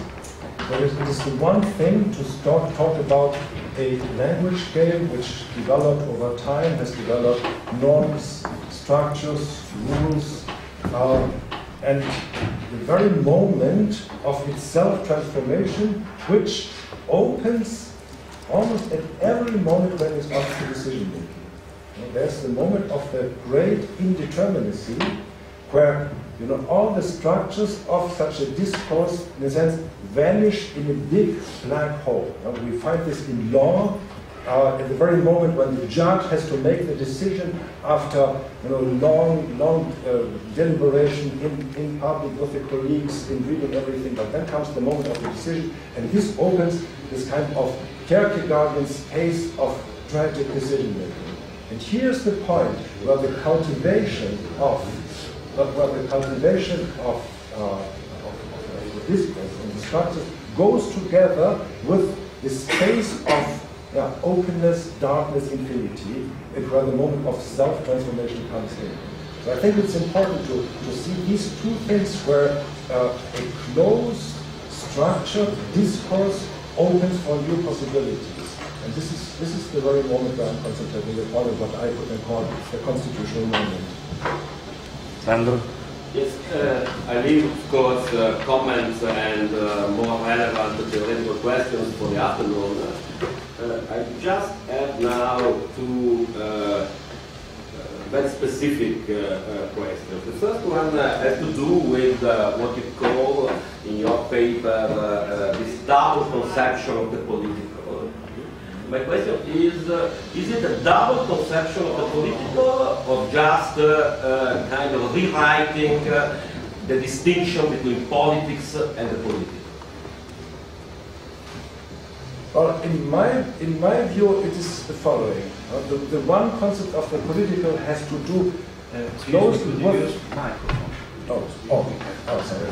But it is the one thing to talk about a language game which developed over time, has developed norms, structures, rules, and the very moment of its self-transformation, which opens almost at every moment when it's up to decision-making. There's the moment of the great indeterminacy, where all the structures of such a discourse, in a sense, vanish in a big black hole. We find this in law, at the very moment when the judge has to make the decision after long deliberation in public with the colleagues, in reading everything, but then comes the moment of the decision, and this opens this kind of Kierkegaardian space of tragic decision-making. And here's the point where the cultivation of the discourse and the structure goes together with the space of openness, darkness, infinity, and where the moment of self-transformation comes in. So I think it's important to see these two things where a closed, structured discourse opens for new possibilities. And this is the very moment where I'm concentrating upon what I could call the constitutional moment. Sandro? Yes, I leave, of course, comments and more relevant theoretical questions for the afternoon. I just have now two very specific questions. The first one has to do with what you call in your paper this double conception of the political. My question is it a double conception of the political or just kind of rewriting the distinction between politics and the political? Well, in my view, it is the following. The one concept of the political has to do closely with... sorry.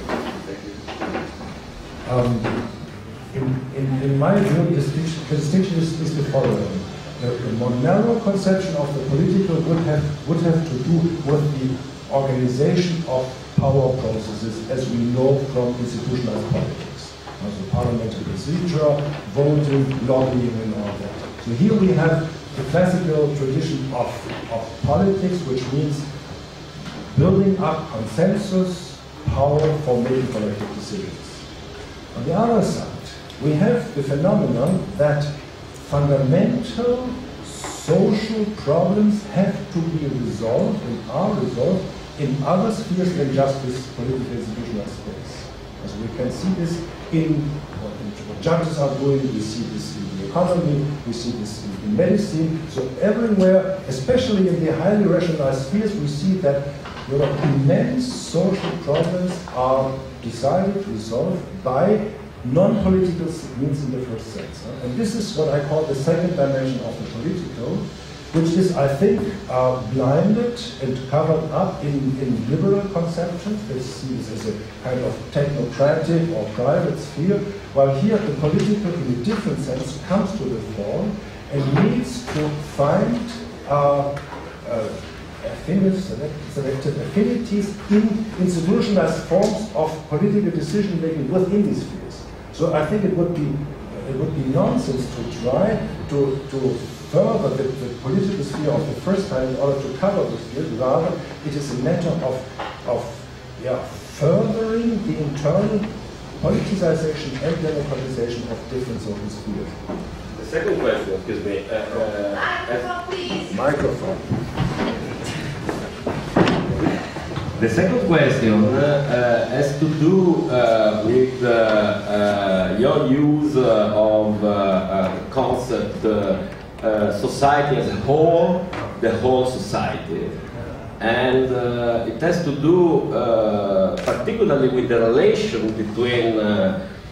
In my view, the distinction is the following. The more narrow conception of the political would have to do with the organization of power processes as we know from institutionalized politics. Also parliamentary procedure, voting, lobbying, and all that. So here we have the classical tradition of politics, which means building up consensus, power for making collective decisions. On the other side, we have the phenomenon that fundamental social problems have to be resolved and are resolved in other spheres than just this political institutional space. As we can see this in what judges are doing, we see this in the economy, we see this in medicine. So everywhere, especially in the highly rationalized spheres, we see that immense social problems are decided, resolved by non-political means in the first sense. And this is what I call the second dimension of the political, which is, I think, blinded and covered up in liberal conceptions. They see this as a kind of technocratic or private sphere, while here the political, in a different sense, comes to the fore and needs to find selected affinities in institutionalized forms of political decision-making within these spheres. So I think it would be nonsense to try to further the political sphere of the first time in order to cover the sphere. Rather, it is a matter of furthering the internal politicization and democratization of different social spheres. The second question, excuse me. Microphone. The second question has to do with your use of concept society as a whole, the whole society. And it has to do particularly with the relation between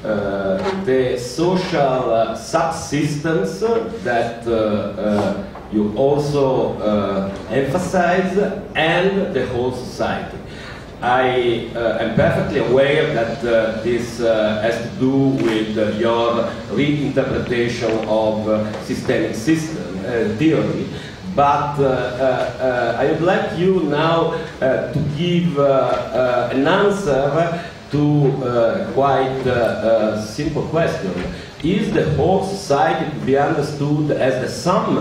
the social subsystems that you also emphasize and the whole society. I am perfectly aware that this has to do with your reinterpretation of systemic system theory, but I would like you now to give an answer to quite a simple question. Is the whole society to be understood as the sum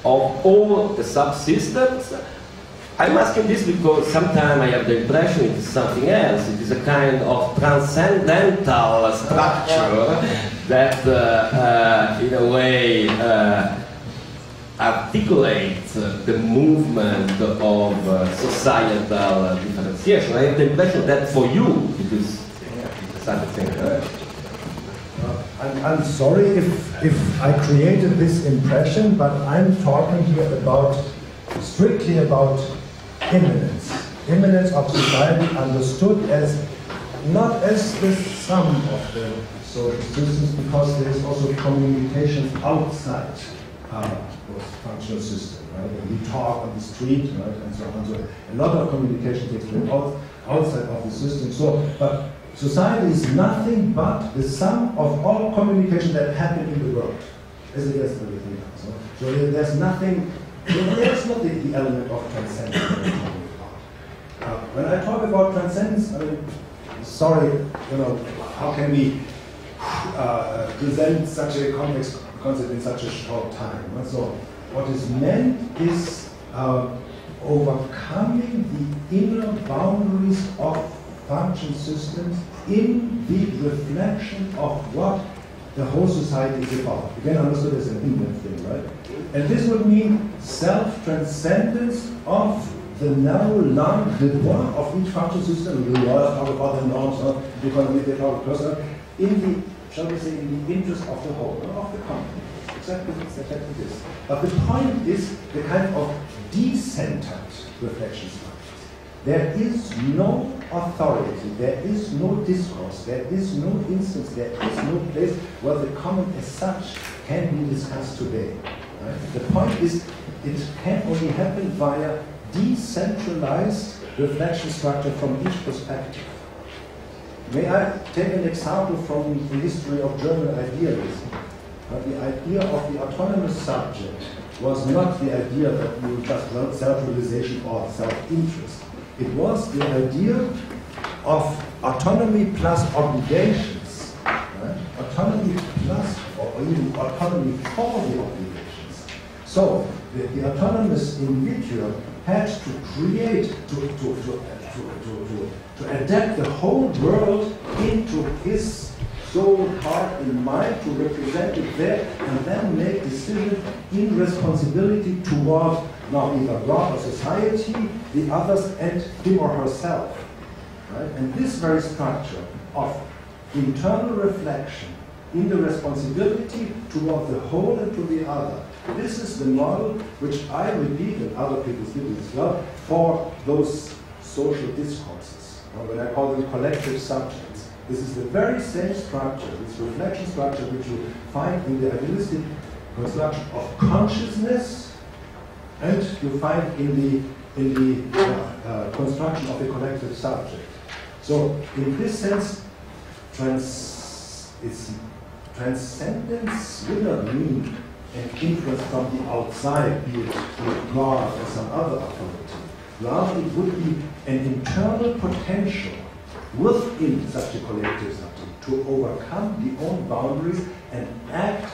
of all the subsystems? I'm asking this because sometimes I have the impression it is something else. It is a kind of transcendental structure that, in a way, articulates the movement of societal differentiation. I have the impression that for you it is something. I'm sorry if I created this impression, but I'm talking here strictly about immanence of society understood as not as the sum of the social systems, because there is also communications outside those functional systems. Right? When we talk on the street, right, and so on. So a lot of communication takes place outside of the system. So, but society is nothing but the sum of all communication that happen in the world, as it is everything else. So there's nothing. There's not the element of transcendence. when I talk about transcendence, I mean, sorry, you know, how can we present such a complex concept in such a short time? So, what is meant is overcoming the inner boundaries of function systems in the reflection of what the whole society is about. Again, understood as an inward thing, right? And this would mean self-transcendence of the narrow line of each function system. The lawyers talk about the norms, the economy, they talk about personal, in the, shall we say, in the interest of the whole, of the company. Exactly this. But the point is the kind of decentered reflection structure. There is no authority, there is no discourse, there is no instance, there is no place where the common as such can be discussed today. Right? The point is, it can only happen via decentralized reflection structure from each perspective. May I take an example from the history of German idealism? The idea of the autonomous subject was not the idea that you just learn self-realization or self-interest. It was the idea of autonomy plus obligations, right? Autonomy plus, or even autonomy for the obligations. So the autonomous individual had to create, to adapt the whole world into his soul, heart, and mind, to represent it there, and then make decisions in responsibility toward now either God or society, the others, and him or herself. Right? And this very structure of internal reflection in the responsibility toward the whole and to the other, this is the model which I repeat, and other people do as well, for those social discourses. When I call them collective subjects. This is the very same structure, this reflection structure which you find in the idealistic construction of consciousness, and you find in the construction of a collective subject. So, in this sense, transcendence will not mean an influence from the outside, be it God or some other authority. Rather, it would be an internal potential within such a collective subject to overcome the own boundaries and act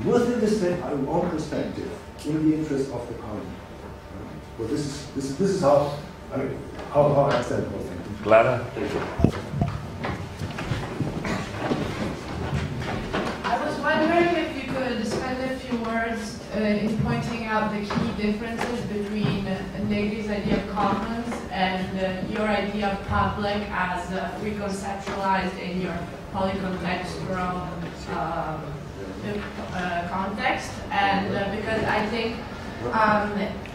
within the same own perspective in the interest of the common. Well, this is how I mean how I understand the whole thing. Clara? I was wondering if you could spend a few words in pointing out the key differences between Negri's idea of commons and your idea of public as reconceptualized in your polycontextual context, and because I think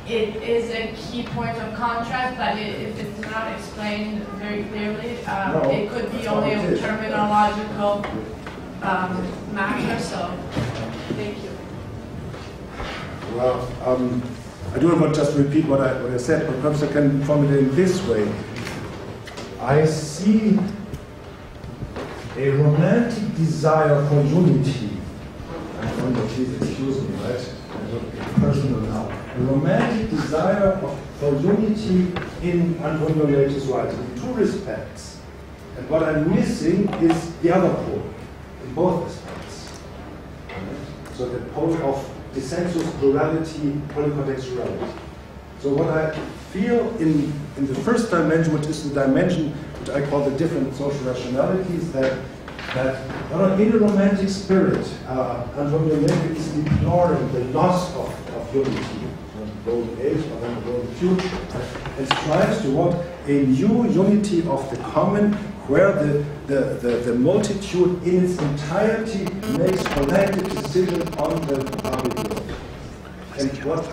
it is a key point of contrast, but if it's not explained very clearly, it could be only a terminological matter, so thank you. Well, I do not want to just repeat what I said, but perhaps I can formulate it in this way. I see a romantic desire for unity. I don't know, please excuse me, right? I don't get personal now. A romantic desire for unity in Antonio Leite's writing in two respects. And what I'm missing is the other pole in both respects. So the pole of dissensus, plurality, polycontextuality. So what I feel in the first dimension, which is the dimension which I call the different social rationalities, that in a romantic spirit, Antonio Negri is deploring the loss of unity, the golden age or the golden future, and strives toward a new unity of the common, where the multitude in its entirety makes collective decision on the public good. And what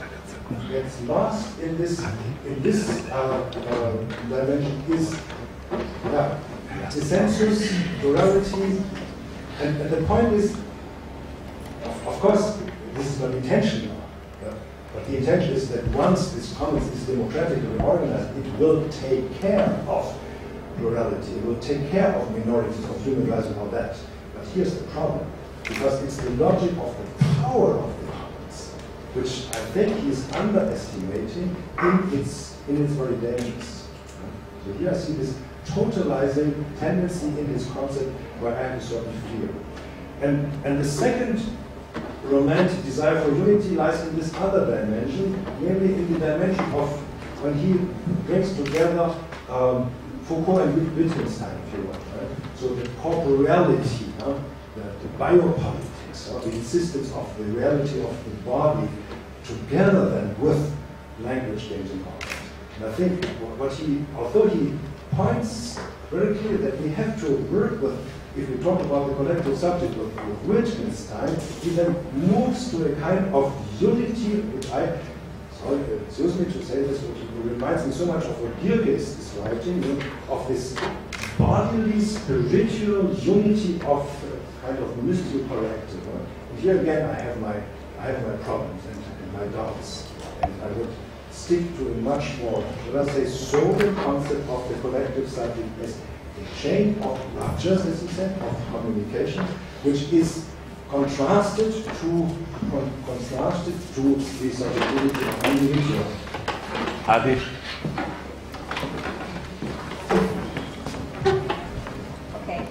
gets lost in this dimension is dissensus, plurality, and the point is, of course, this is not intentional, but the intention is that once this commons is democratically organized, it will take care of plurality, it will take care of minorities, of human rights and all that. But here's the problem, because it's the logic of the power of the commons, which I think he is underestimating in its very dangers. So here I see this totalizing tendency in his concept where I have a certain fear. And the second romantic desire for unity lies in this other dimension, namely in the dimension of when he brings together Foucault and Wittgenstein, if you want, right? So the corporeality, the biopolitics, the insistence of the reality of the body, together then with language games and content. And I think what he, although he points very clearly that we have to work with, if we talk about the collective subject with Wittgenstein, he then moves to a kind of unity, which excuse me to say this, which reminds me so much of what Gierke is writing, of this bodily, spiritual unity of kind of mystical collective. And here again, I have my problems and my doubts, and I would stick to a much more, let us say, sober concept of the collective subject as a chain of ruptures, as he said, of communication, which is contrasted to the subjectivity of individual. Adi. Okay.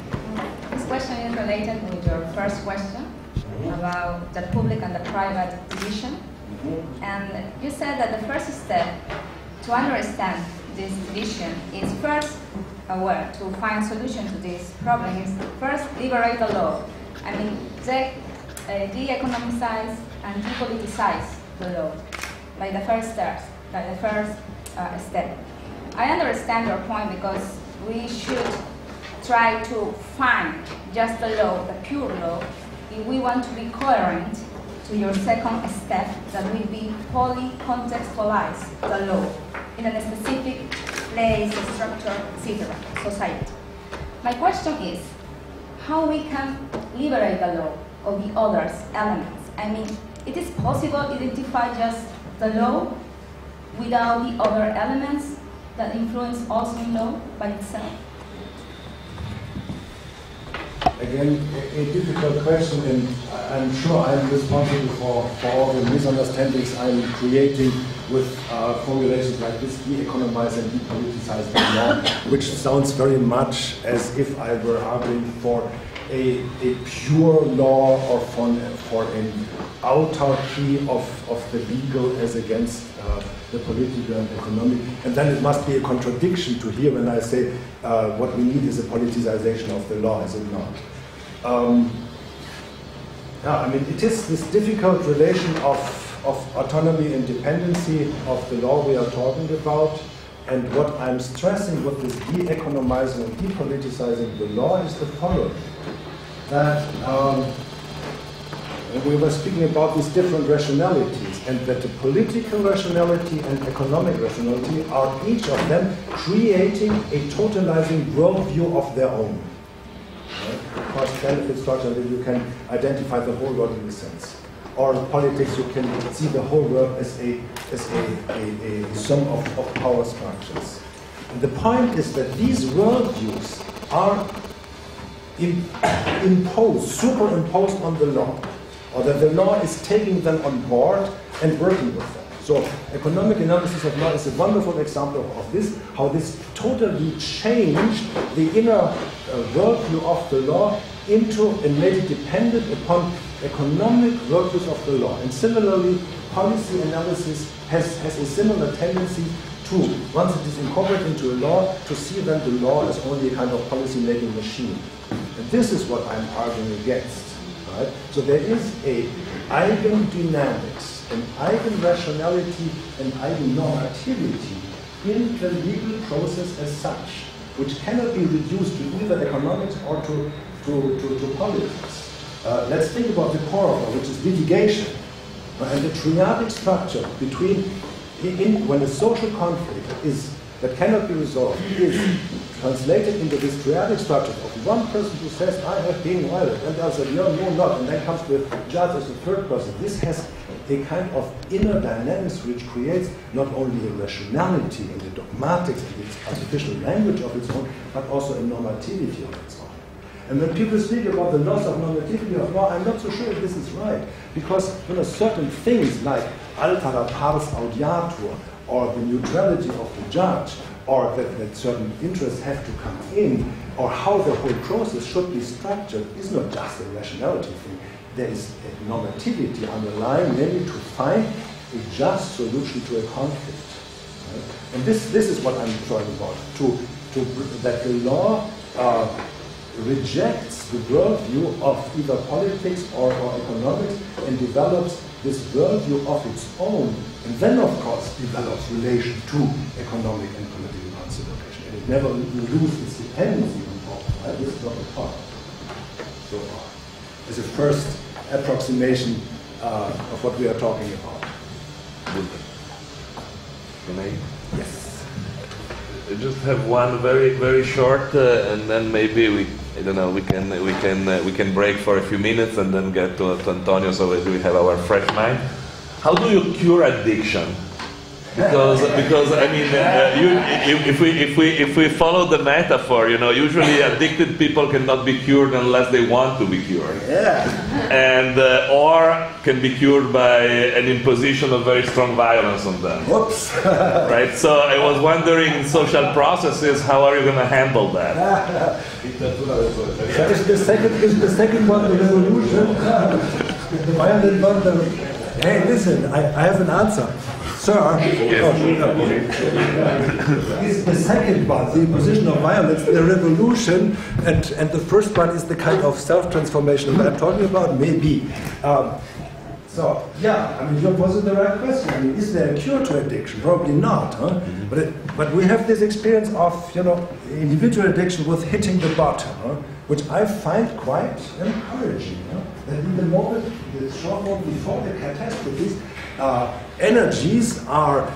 This question is related with your first question about the public and the private division. And you said that the first step to understand this division is first to find solution to this problem is first liberate the law. I mean, de-economicize and depoliticize the law, like the first step. I understand your point because we should try to find just the law, the pure law, if we want to be coherent to your second step, that will be poly-contextualize the law in a specific place, structure, etc., society. My question is, how we can liberate the law of the other elements? I mean, it is possible to identify just the law without the other elements that influence also law by itself? Again, a difficult question, and I'm sure I'm responsible for all the misunderstandings I'm creating with formulations like this, de-economize and depoliticize the law, which sounds very much as if I were arguing for a pure law or for an autarky of the legal as against the political and economic. And then it must be a contradiction to hear when I say what we need is a politicization of the law, is it not? Yeah, I mean, it is this difficult relation of autonomy and dependency of the law we are talking about. And what I'm stressing with this de-economizing and depoliticizing the law is the following. That we were speaking about these different rationalities, and that the political rationality and economic rationality are each of them creating a totalizing worldview of their own. Right? Cost benefit structure, you can identify the whole world in a sense. Or in politics, you can see the whole world as a sum of power structures. And the point is that these worldviews are imposed, superimposed on the law, or that the law is taking them on board and working with them. So economic analysis of law is a wonderful example of this, how this totally changed the inner worldview of the law into and made it dependent upon economic worldviews of the law. And similarly, policy analysis has a similar tendency to, once it is incorporated into a law, to see then the law as only a kind of policy-making machine. And this is what I'm arguing against. Right? So there is a eigendynamics, an eigenrationality, and eigennormativity in the legal process as such, which cannot be reduced to either economics or to politics. Let's think about the core of it, which is litigation. And the triadic structure between, when a social conflict that cannot be resolved is translated into this triadic structure of one person who says, I have been violent, and the other says, no, not, and then comes the judge as the third person. This has a kind of inner dynamics which creates not only a rationality in the dogmatics and its artificial language of its own, but also a normativity of its own. And when people speak about the loss of normativity of law, I'm not so sure if this is right. Because certain things like altera pars audiatur, or the neutrality of the judge, or that certain interests have to come in, or how the whole process should be structured, is not just a rationality thing. There is a normativity underlying, namely to find a just solution to a conflict. Right? And this is what I'm talking about, that the law rejects the worldview of either politics or economics and develops this worldview of its own, and then of course develops relation to economic and political consideration. And it never loses its dependency on both. Right? This is not a part. So as a first approximation of what we are talking about. Yes. I just have one very short, and then maybe we can break for a few minutes and then get to Antonio, so that we have our fresh mind. How do you cure addiction? Because I mean, if we follow the metaphor, usually addicted people cannot be cured unless they want to be cured. Yeah. And or can be cured by an imposition of very strong violence on them. Whoops. Right. So I was wondering, in social processes, how are you going to handle that? Is the second one the revolution? The violent one. Hey, listen, I have an answer. Sir, is the second one, the imposition of violence, the revolution, and the first one is the kind of self-transformation that I'm talking about? Maybe. So, yeah, I mean, you're posing the right question. I mean, is there a cure to addiction? Probably not, huh? But we have this experience of, individual addiction with hitting the bottom, huh? Which I find quite encouraging. Huh? That in the moment, the short moment before the catastrophes, energies are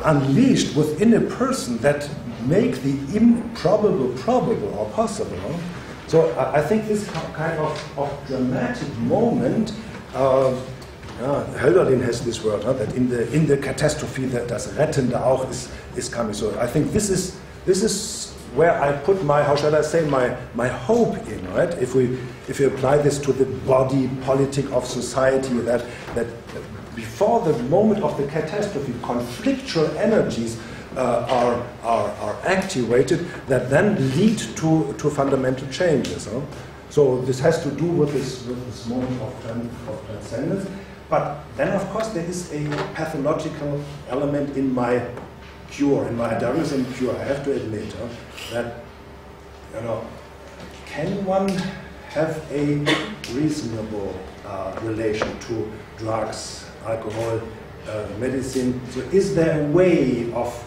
unleashed within a person that make the improbable probable or possible. Huh? So I think this kind of dramatic moment, Hölderlin has this word, huh, that in the catastrophe that das Rettende auch is coming. So I think this is where I put my, how shall I say, my hope in, right? If we apply this to the body politic of society, that before the moment of the catastrophe, conflictual energies are activated that then lead to fundamental changes. Huh? So this has to do with this moment of transcendence. But then, of course, there is a pathological element in my cure, in my Darwinism cure. I have to admit that, can one have a reasonable relation to drugs, alcohol, medicine? So is there a way of,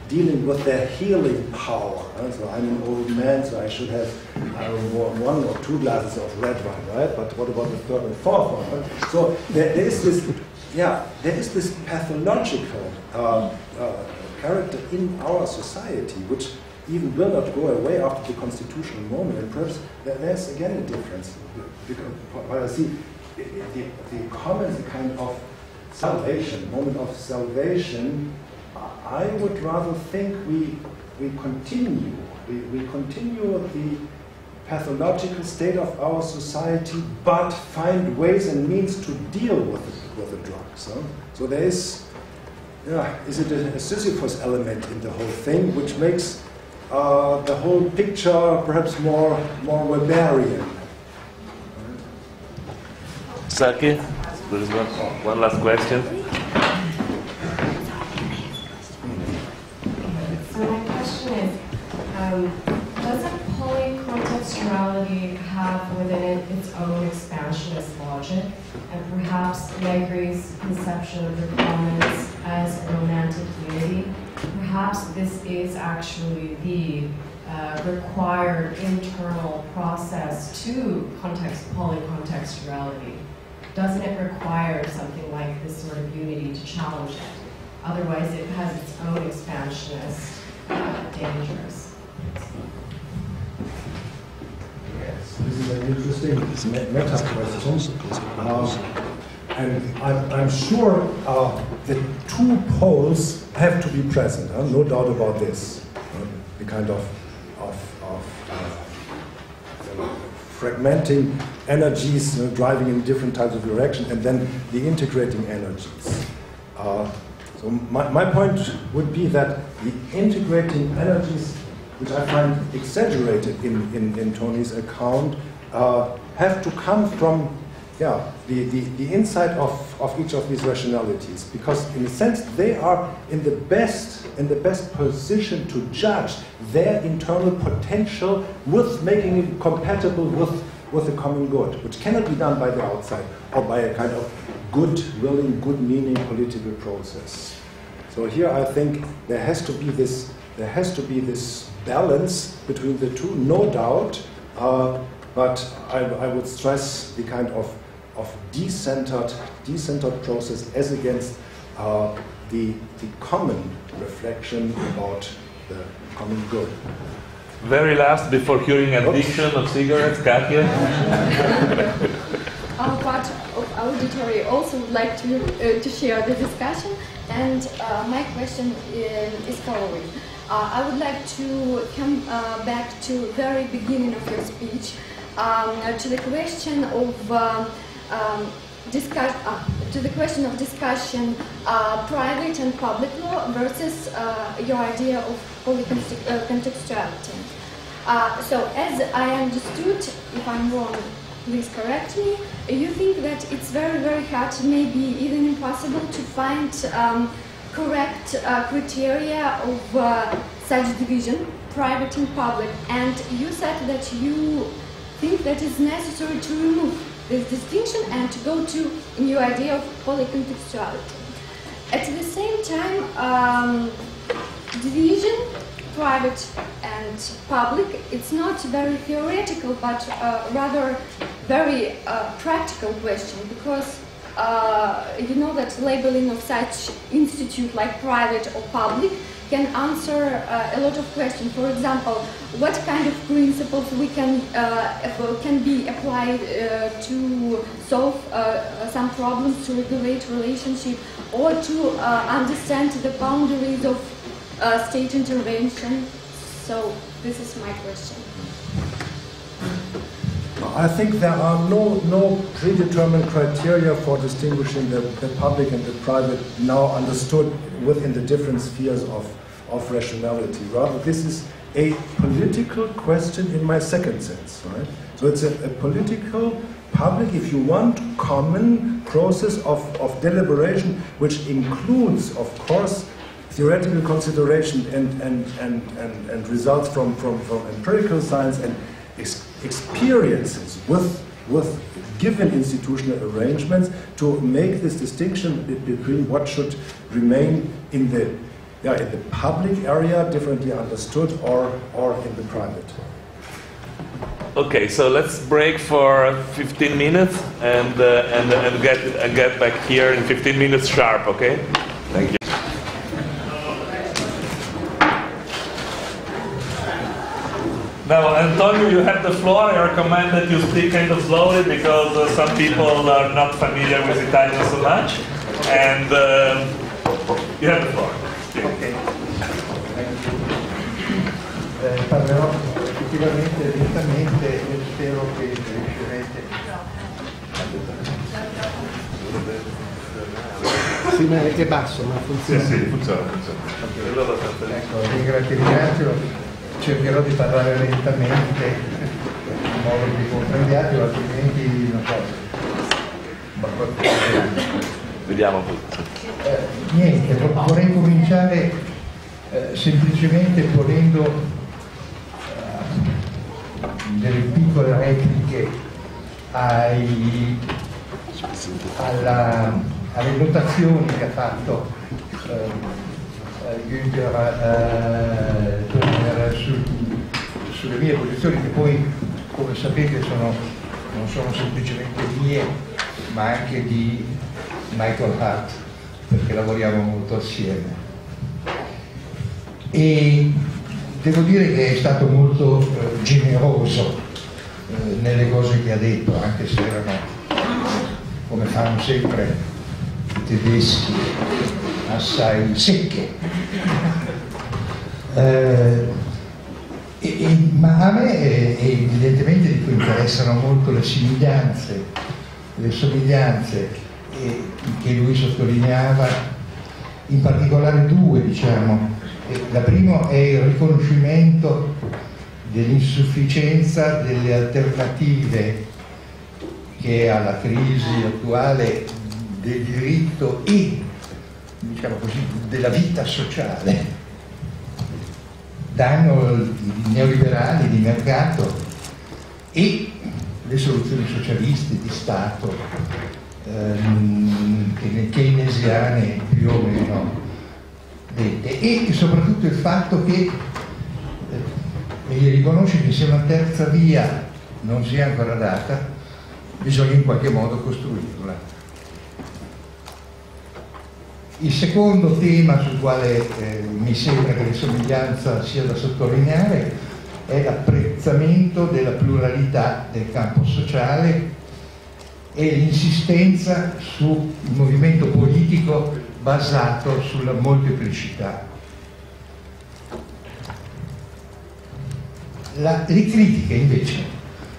dealing with their healing power? So I'm an old man, so I should have 1 or 2 glasses of red wine, right? But what about the 3rd and 4th one? Right? So there is this pathological character in our society, which even will not go away after the constitutional moment. And perhaps there's again a difference. Because I see the common kind of salvation, moment of salvation, I would rather think we continue the pathological state of our society, but find ways and means to deal with the drugs. Huh? So there is it a Sisyphus element in the whole thing, which makes the whole picture perhaps more Weberian. Saki, there is one last question. So my question is, doesn't polycontextuality have within it its own expansionist logic? And perhaps Negri's conception of the commons as a romantic unity, perhaps this is actually the required internal process to polycontextuality. Doesn't it require something like this sort of unity to challenge it? Otherwise, it has its own expansionist dangers. Yes, this is an interesting meta question. And I'm sure the 2 poles have to be present, no doubt about this. The kind of fragmenting energies driving in different types of direction, and then the integrating energies. So my point would be that the integrating energies, which I find exaggerated in Tony's account, have to come from the inside of each of these rationalities, because in a sense they are in the best position to judge their internal potential with making it compatible with the common good, which cannot be done by the outside or by a kind of good-willing, good-meaning political process. So here I think there has to be this balance between the two, no doubt, but I would stress the kind of decentered process as against the common reflection about the common good. Very last, before curing addiction of cigarettes, Katja. Our part of auditory also would like to share the discussion, and my question is following. I would like to come back to the very beginning of your speech, to the question of discussion, private and public law versus your idea of polycontextuality. So, as I understood, if I'm wrong, please correct me, you think that it's very, very hard, maybe even impossible, to find correct criteria of such division, private and public, and you said that you think that it's necessary to remove this distinction and to go to a new idea of polycontextuality. At the same time, division, private and public, it's not very theoretical, but rather very practical question, because you know that labeling of such institute like private or public can answer a lot of questions. For example, what kind of principles we can be applied to solve some problems, to regulate relationship, or to understand the boundaries of state intervention. So this is my question. I think there are no predetermined criteria for distinguishing the public and the private now understood within the different spheres of rationality. Rather, this is a political question in my second sense, right? So it's a political, public, if you want, common process of deliberation, which includes, of course, theoretical consideration and results from empirical science and experiences with given institutional arrangements to make this distinction between what should remain in the public area, differently understood, or in the private. Okay, so let's break for 15 minutes and get back here in 15 minutes sharp. Okay, thank you. Now, Antonio, you have the floor. I recommend that you speak kind of slowly because some people are not familiar with Italian so much. And you have the floor. Ok. Parlerò effettivamente lentamente e spero che riuscirete. Sì, ma è basso, ma funziona. Sì, funziona. Ecco, ringrazio. Cercherò di parlare lentamente, in modo che comprendiate, altrimenti non so. Vediamo. Niente, vorrei cominciare semplicemente ponendo delle piccole repliche alle notazioni che ha fatto Gunther Teubner sulle mie posizioni, che poi, come sapete, non sono semplicemente mie, ma anche di Michael Hart, perché lavoriamo molto assieme. E devo dire che è stato molto generoso nelle cose che ha detto, anche se erano, come fanno sempre i tedeschi, assai secche. Ma a me evidentemente di cui interessano molto le somiglianze che lui sottolineava in particolare due, diciamo. La prima è il riconoscimento dell'insufficienza delle alternative che alla crisi attuale del diritto e, diciamo così, della vita sociale danno i neoliberali di mercato e le soluzioni socialiste di Stato keynesiane più o meno dette, e soprattutto il fatto che riconosce che se una terza via non si è ancora data bisogna in qualche modo costruirla. Il secondo tema sul quale mi sembra che la somiglianza sia da sottolineare è l'apprezzamento della pluralità del campo sociale e l'insistenza sul movimento politico basato sulla molteplicità. Le critiche invece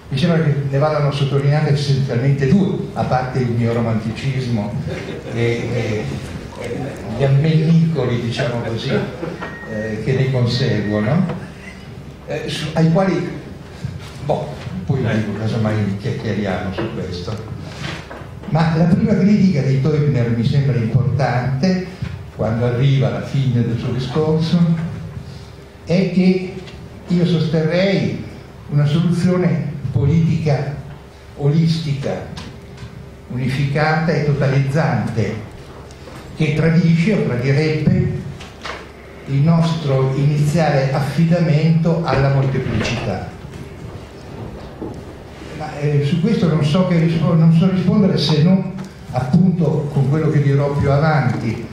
mi sembra che ne vadano sottolineate essenzialmente due, a parte il mio romanticismo e gli ammennicoli, diciamo così, che ne conseguono, ai quali, poi dico, casomai chiariamo su questo. Ma la prima critica di Teubner mi sembra importante, quando arriva alla fine del suo discorso, è che io sosterrei una soluzione politica olistica, unificata e totalizzante, che tradisce o tradirebbe il nostro iniziale affidamento alla molteplicità. Ma su questo non so rispondere, se non appunto con quello che dirò più avanti,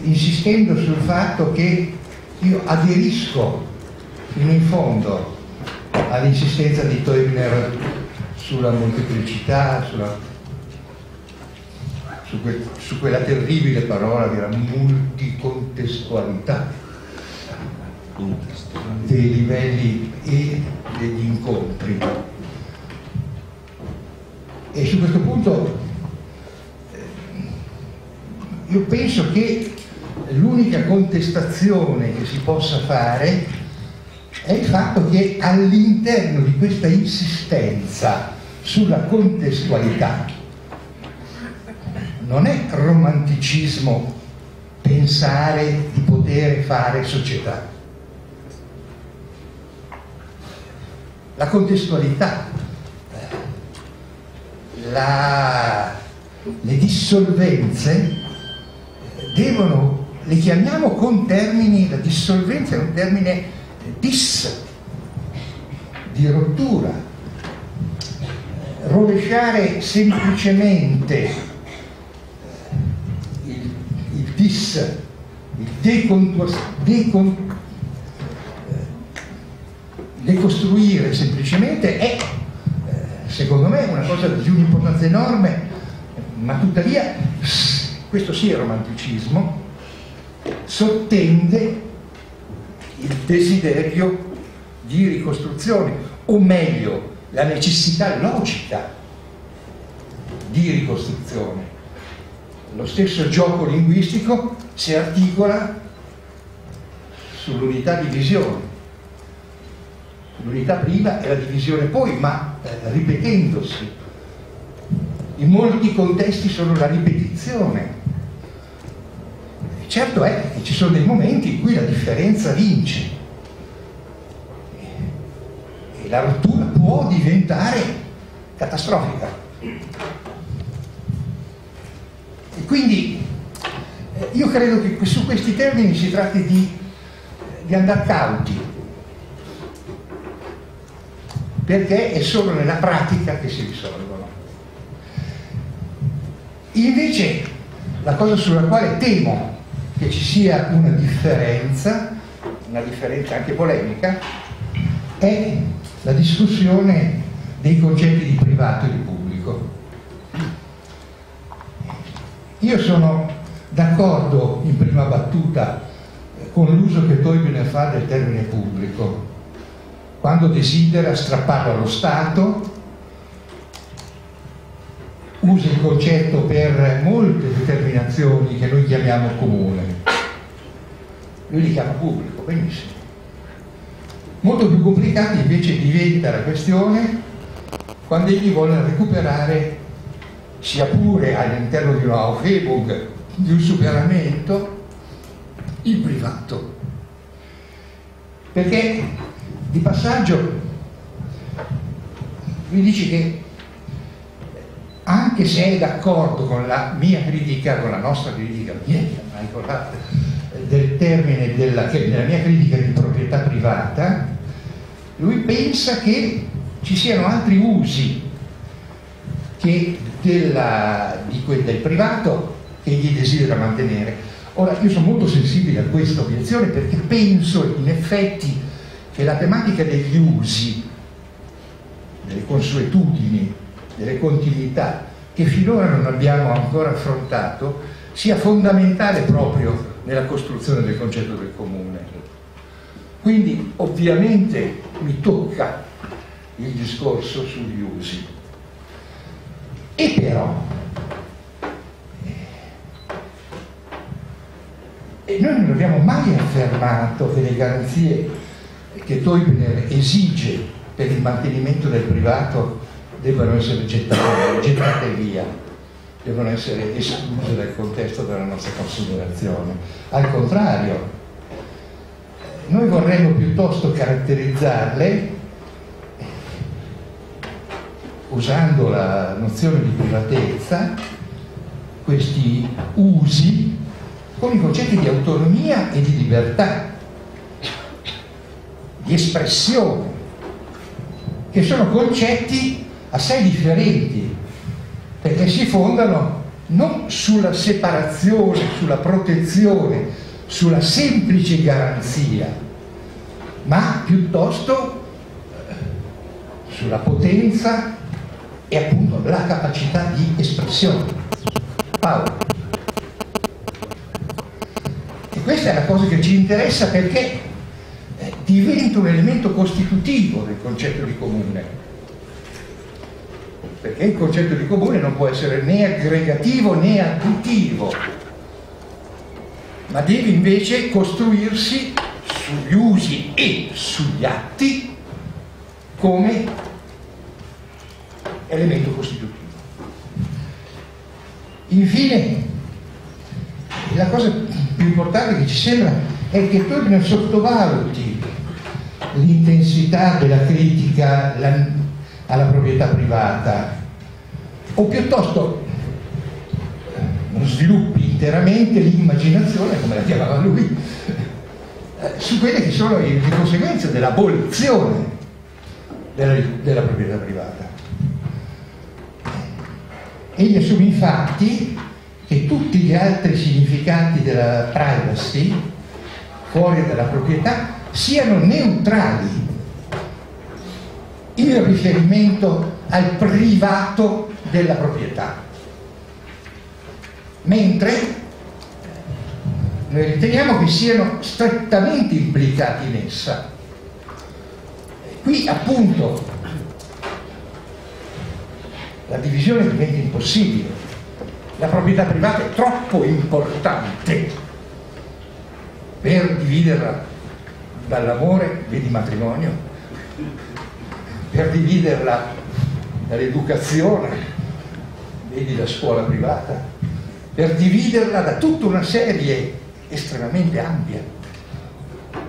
insistendo sul fatto che io aderisco fino in fondo all'insistenza di Teubner sulla molteplicità, su quella terribile parola della multicontestualità dei livelli e degli incontri. E su questo punto io penso che l'unica contestazione che si possa fare è il fatto che all'interno di questa insistenza sulla contestualità non è romanticismo pensare di poter fare società. La contestualità, le dissolvenze devono, le chiamiamo con termini, la dissolvenza è un termine di rottura. Rovesciare semplicemente decostruire semplicemente è, secondo me, una cosa di un'importanza enorme, ma tuttavia, questo sì è romanticismo, sottende il desiderio di ricostruzione, o meglio, la necessità logica di ricostruzione. Lo stesso gioco linguistico si articola sull'unità di visione. L'unità prima e la divisione poi, ma ripetendosi. In molti contesti sono la ripetizione. Certo è che ci sono dei momenti in cui la differenza vince e la rottura può diventare catastrofica. E quindi io credo che su questi termini si tratti di andare cauti, perché è solo nella pratica che si risolvono. Invece la cosa sulla quale temo che ci sia una differenza anche polemica, è la discussione dei concetti di privato e di pubblico. Io sono d'accordo in prima battuta con l'uso che Teubner fa del termine pubblico, quando desidera strapparlo allo Stato, usa il concetto per molte determinazioni che noi chiamiamo comune. lui li chiama pubblico, benissimo. Molto più complicata invece diventa la questione quando egli vuole recuperare, sia pure all'interno di una Aufhebung, di un superamento, il privato. Perché di passaggio mi dice che anche se è d'accordo con la mia critica, con la nostra critica, del termine della mia critica di proprietà privata, lui pensa che ci siano altri usi del privato che egli desidera mantenere. Ora, io sono molto sensibile a questa obiezione perché penso in effetti che la tematica degli usi, delle consuetudini, delle continuità, che finora non abbiamo ancora affrontato, sia fondamentale proprio nella costruzione del concetto del comune. Quindi ovviamente mi tocca il discorso sugli usi. E però noi non abbiamo mai affermato che le garanzie che Teubner esige per il mantenimento del privato debbano essere gettate via, devono essere escluse dal contesto della nostra considerazione. Al contrario, noi vorremmo piuttosto caratterizzarle usando la nozione di privatezza, questi usi, con i concetti di autonomia e di libertà, di espressione, che sono concetti assai differenti, perché si fondano non sulla separazione, sulla protezione, sulla semplice garanzia, ma piuttosto sulla potenza e appunto la capacità di espressione. Paolo. E questa è la cosa che ci interessa perché diventa un elemento costitutivo del concetto di comune. Perché il concetto di comune non può essere né aggregativo né additivo, ma deve invece costruirsi sugli usi e sugli atti come elemento costitutivo. Infine, la cosa più importante che ci sembra è che Teubner sottovaluti l'intensità della critica alla proprietà privata, o piuttosto non sviluppi interamente l'immaginazione, come la chiamava lui, su quelle che sono le conseguenze dell'abolizione della proprietà privata. Egli assume infatti che tutti gli altri significati della privacy fuori dalla proprietà siano neutrali in riferimento al privato della proprietà, mentre noi riteniamo che siano strettamente implicati in essa. Qui appunto la divisione diventa impossibile. La proprietà privata è troppo importante per dividerla dall'amore, vedi matrimonio, per dividerla dall'educazione, vedi la scuola privata, per dividerla da tutta una serie estremamente ampia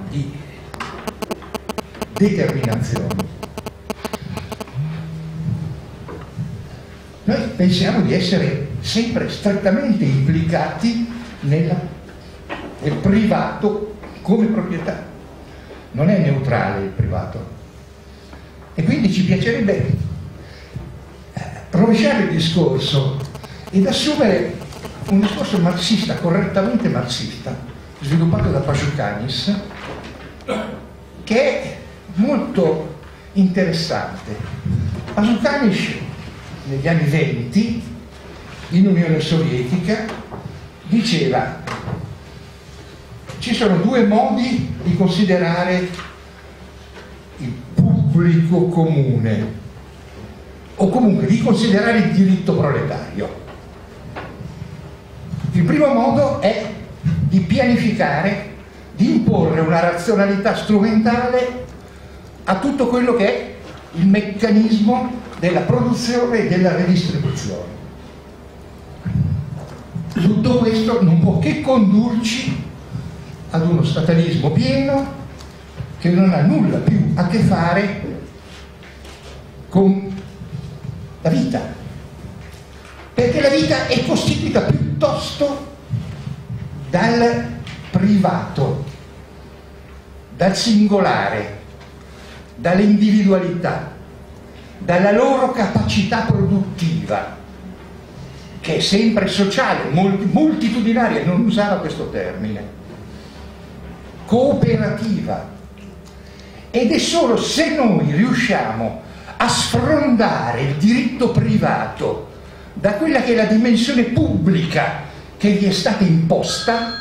di determinazioni. Noi pensiamo di essere sempre strettamente implicati nel privato come proprietà. Non è neutrale il privato. E quindi ci piacerebbe rovesciare il discorso ed assumere un discorso marxista, correttamente marxista, sviluppato da Pasciucanis, che è molto interessante. Pasciucanis negli anni 20 in Unione Sovietica diceva: ci sono due modi di considerare il pubblico comune, o comunque di considerare il diritto proletario. Il primo modo è di pianificare, di imporre una razionalità strumentale a tutto quello che è il meccanismo della produzione e della redistribuzione. Tutto questo non può che condurci ad uno statalismo pieno che non ha nulla più a che fare con la vita, perché la vita è costituita piuttosto dal privato, dal singolare, dalle individualità, dalla loro capacità produttiva, che è sempre sociale, moltitudinaria, non usava questo termine, cooperativa. Ed è solo se noi riusciamo a sfrondare il diritto privato da quella che è la dimensione pubblica che gli è stata imposta,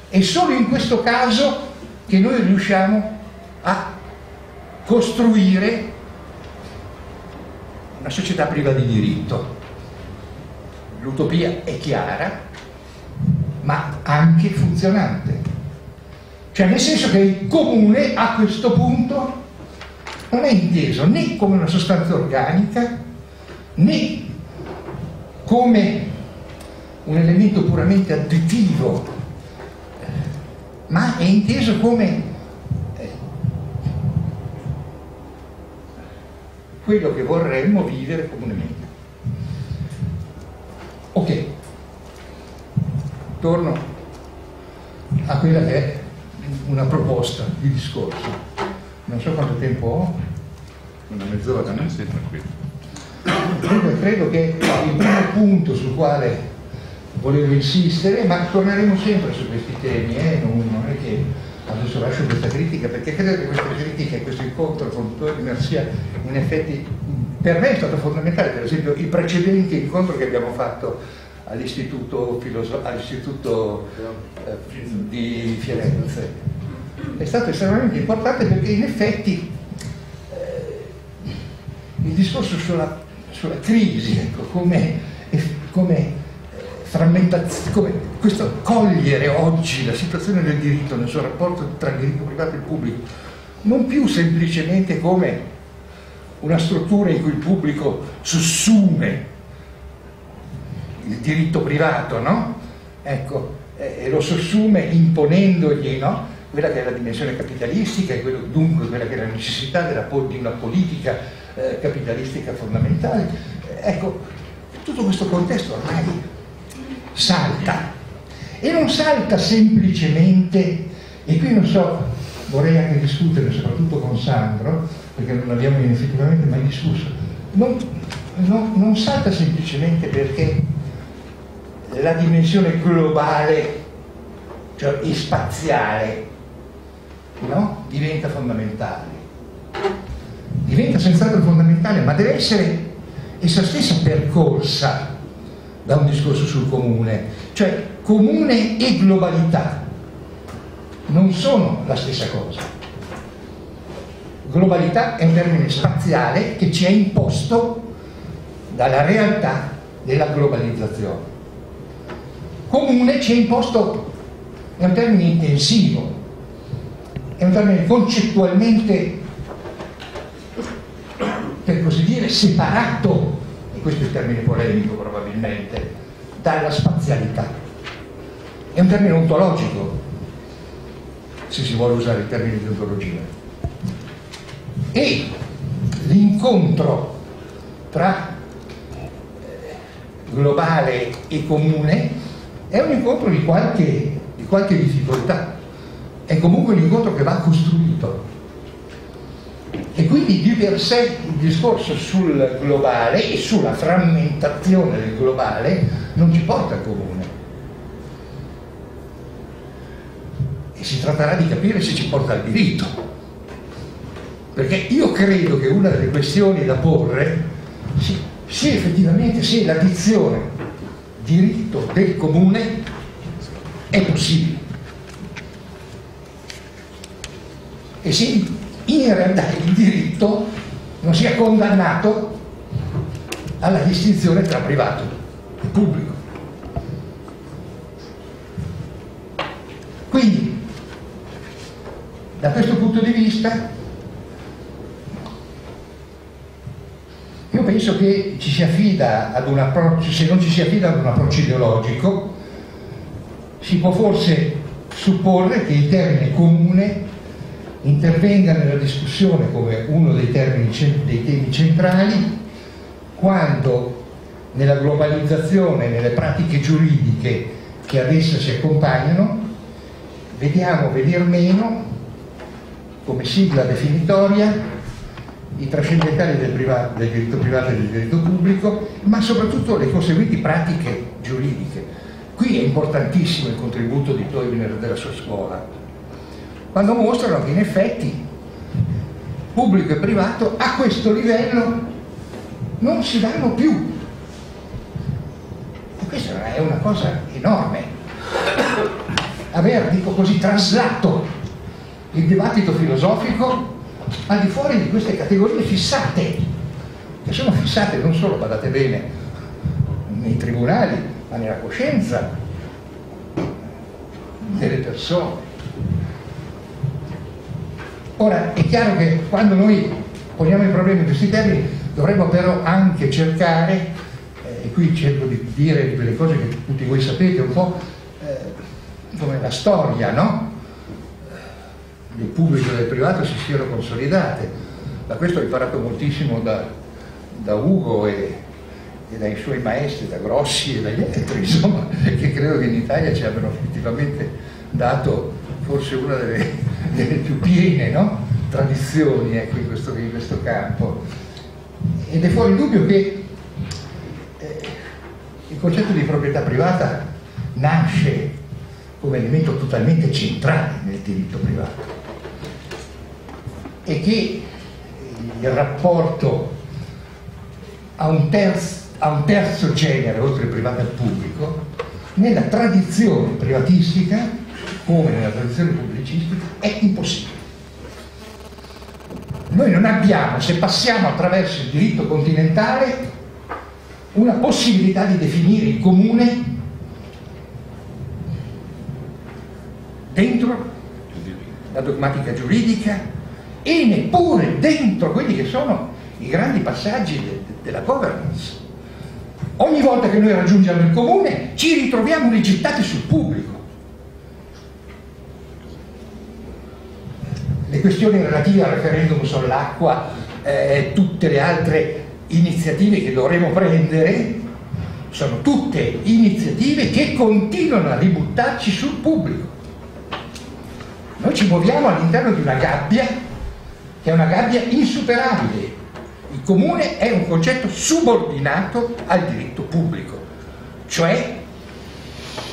è solo in questo caso che noi riusciamo a costruire una società priva di diritto. L'utopia è chiara, ma anche funzionante. Cioè, nel senso che il comune a questo punto non è inteso né come una sostanza organica, né come un elemento puramente additivo, ma è inteso come quello che vorremmo vivere comunemente. Ok, torno a quella che è una proposta di discorso. Non so quanto tempo ho, una mezz'ora, no? Sì, tranquillo. Credo che il primo punto sul quale volevo insistere, ma torneremo sempre su questi temi, non è che adesso lascio questa critica, perché credo che questa critica e questo incontro con Teubner sia in effetti, per me è stato fondamentale. Per esempio il precedente incontro che abbiamo fatto all'Istituto di Firenze è stato estremamente importante, perché in effetti il discorso sulla crisi, ecco, come frammentazione, come questo cogliere oggi la situazione del diritto nel suo rapporto tra il diritto privato e il pubblico, non più semplicemente come una struttura in cui il pubblico sussume il diritto privato, no? Ecco, e lo sussume imponendogli, no? Quella che è la dimensione capitalistica e dunque quella che è la necessità di una politica capitalistica fondamentale. Ecco, tutto questo contesto ormai salta, e non salta semplicemente, e qui non so, vorrei anche discutere soprattutto con Sandro, perché non abbiamo effettivamente mai discusso, non salta semplicemente perché la dimensione globale, cioè e spaziale, no? Diventa fondamentale. Diventa senz'altro fondamentale, ma deve essere essa stessa percorsa da un discorso sul comune. Cioè, comune e globalità non sono la stessa cosa. Globalità è un termine spaziale che ci è imposto dalla realtà della globalizzazione. Comune ci è imposto, è un termine intensivo, è un termine concettualmente, per così dire, separato, e questo è il termine polemico probabilmente, dalla spazialità. È un termine ontologico, se si vuole usare il termine di ontologia. E l'incontro tra globale e comune è un incontro di qualche difficoltà, è comunque un incontro che va costruito, e quindi di per sé il discorso sul globale e sulla frammentazione del globale non ci porta al comune, e si tratterà di capire se ci porta al diritto, perché io credo che una delle questioni da porre sia effettivamente se la dizione diritto del comune è possibile, e se in realtà il diritto non sia condannato alla distinzione tra privato e pubblico. Quindi Da questo punto di vista io penso che ci si affida ad un approccio, se non ci si affida ad un approccio ideologico, si può forse supporre che il termine comune intervenga nella discussione come uno dei temi centrali quando nella globalizzazione, nelle pratiche giuridiche che ad essa si accompagnano, vediamo venir meno come sigla definitoria i trascendentali del diritto privato e del diritto pubblico, ma soprattutto le conseguenti pratiche giuridiche. Qui è importantissimo il contributo di Teubner e della sua scuola, quando mostrano che in effetti pubblico e privato a questo livello non si danno più. E questa è una cosa enorme. Aver, dico così, traslato il dibattito filosofico al di fuori di queste categorie fissate, che sono fissate non solo, badate bene, nei tribunali, ma nella coscienza delle persone. Ora, è chiaro che quando noi poniamo i problemi in questi termini dovremmo però anche cercare, e qui cerco di dire delle cose che tutti voi sapete un po', come la storia, no? Del pubblico e del privato si siano consolidate. Da questo ho imparato moltissimo da Ugo e dai suoi maestri, da Grossi e dagli altri, insomma, che credo che in Italia ci abbiano effettivamente dato forse una delle più piene, no? Tradizioni, ecco, in questo campo. Ed è fuori dubbio che il concetto di proprietà privata nasce come elemento totalmente centrale nel diritto privato e che il rapporto a un terzo genere, oltre il privato al pubblico, nella tradizione privatistica, come nella tradizione pubblicistica, è impossibile. Noi non abbiamo, se passiamo attraverso il diritto continentale, una possibilità di definire il comune dentro la dogmatica giuridica e neppure dentro quelli che sono i grandi passaggi della governance. Ogni volta che noi raggiungiamo il comune ci ritroviamo rigettati sul pubblico. Le questioni relative al referendum sull'acqua, tutte le altre iniziative che dovremo prendere, sono tutte iniziative che continuano a ributtarci sul pubblico. Noi ci muoviamo all'interno di una gabbia che è una gabbia insuperabile. Il comune è un concetto subordinato al diritto pubblico, cioè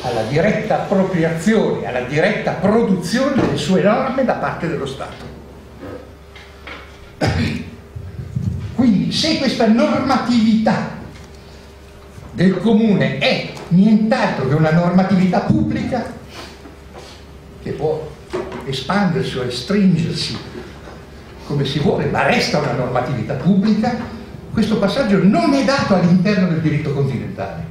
alla diretta appropriazione, alla diretta produzione delle sue norme da parte dello Stato. Quindi se questa normatività del comune è nient'altro che una normatività pubblica che può espandersi o restringersi come si vuole, ma resta una normatività pubblica, questo passaggio non è dato all'interno del diritto continentale,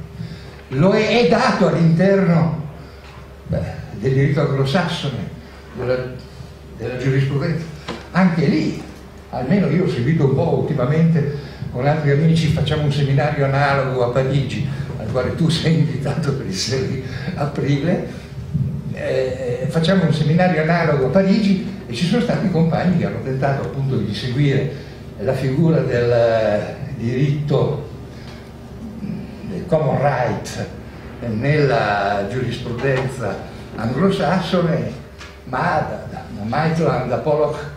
lo è dato all'interno del diritto anglosassone, della giurisprudenza. Anche lì, almeno io ho seguito un po' ultimamente con altri amici, facciamo un seminario analogo a Parigi, al quale tu sei invitato per il 6 aprile, facciamo un seminario analogo a Parigi e ci sono stati compagni che hanno tentato appunto di seguire la figura del diritto del common right nella giurisprudenza anglosassone, ma da Maitland, da Pollock,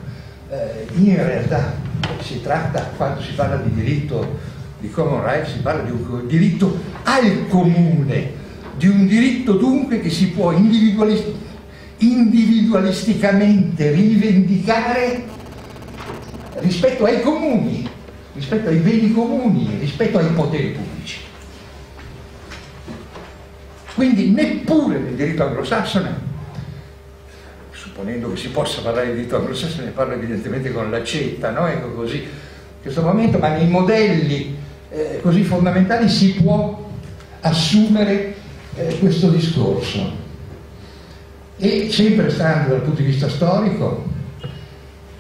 in realtà si tratta, quando si parla di diritto di common right, si parla di un diritto al comune, di un diritto dunque che si può individualisticamente rivendicare rispetto ai comuni, rispetto ai beni comuni, rispetto ai poteri pubblici. Quindi neppure nel diritto anglosassone, supponendo che si possa parlare di diritto anglosassone, parlo evidentemente con l'accetta, no? Ecco così, in questo momento, ma nei modelli così fondamentali si può assumere questo discorso. E sempre stando dal punto di vista storico,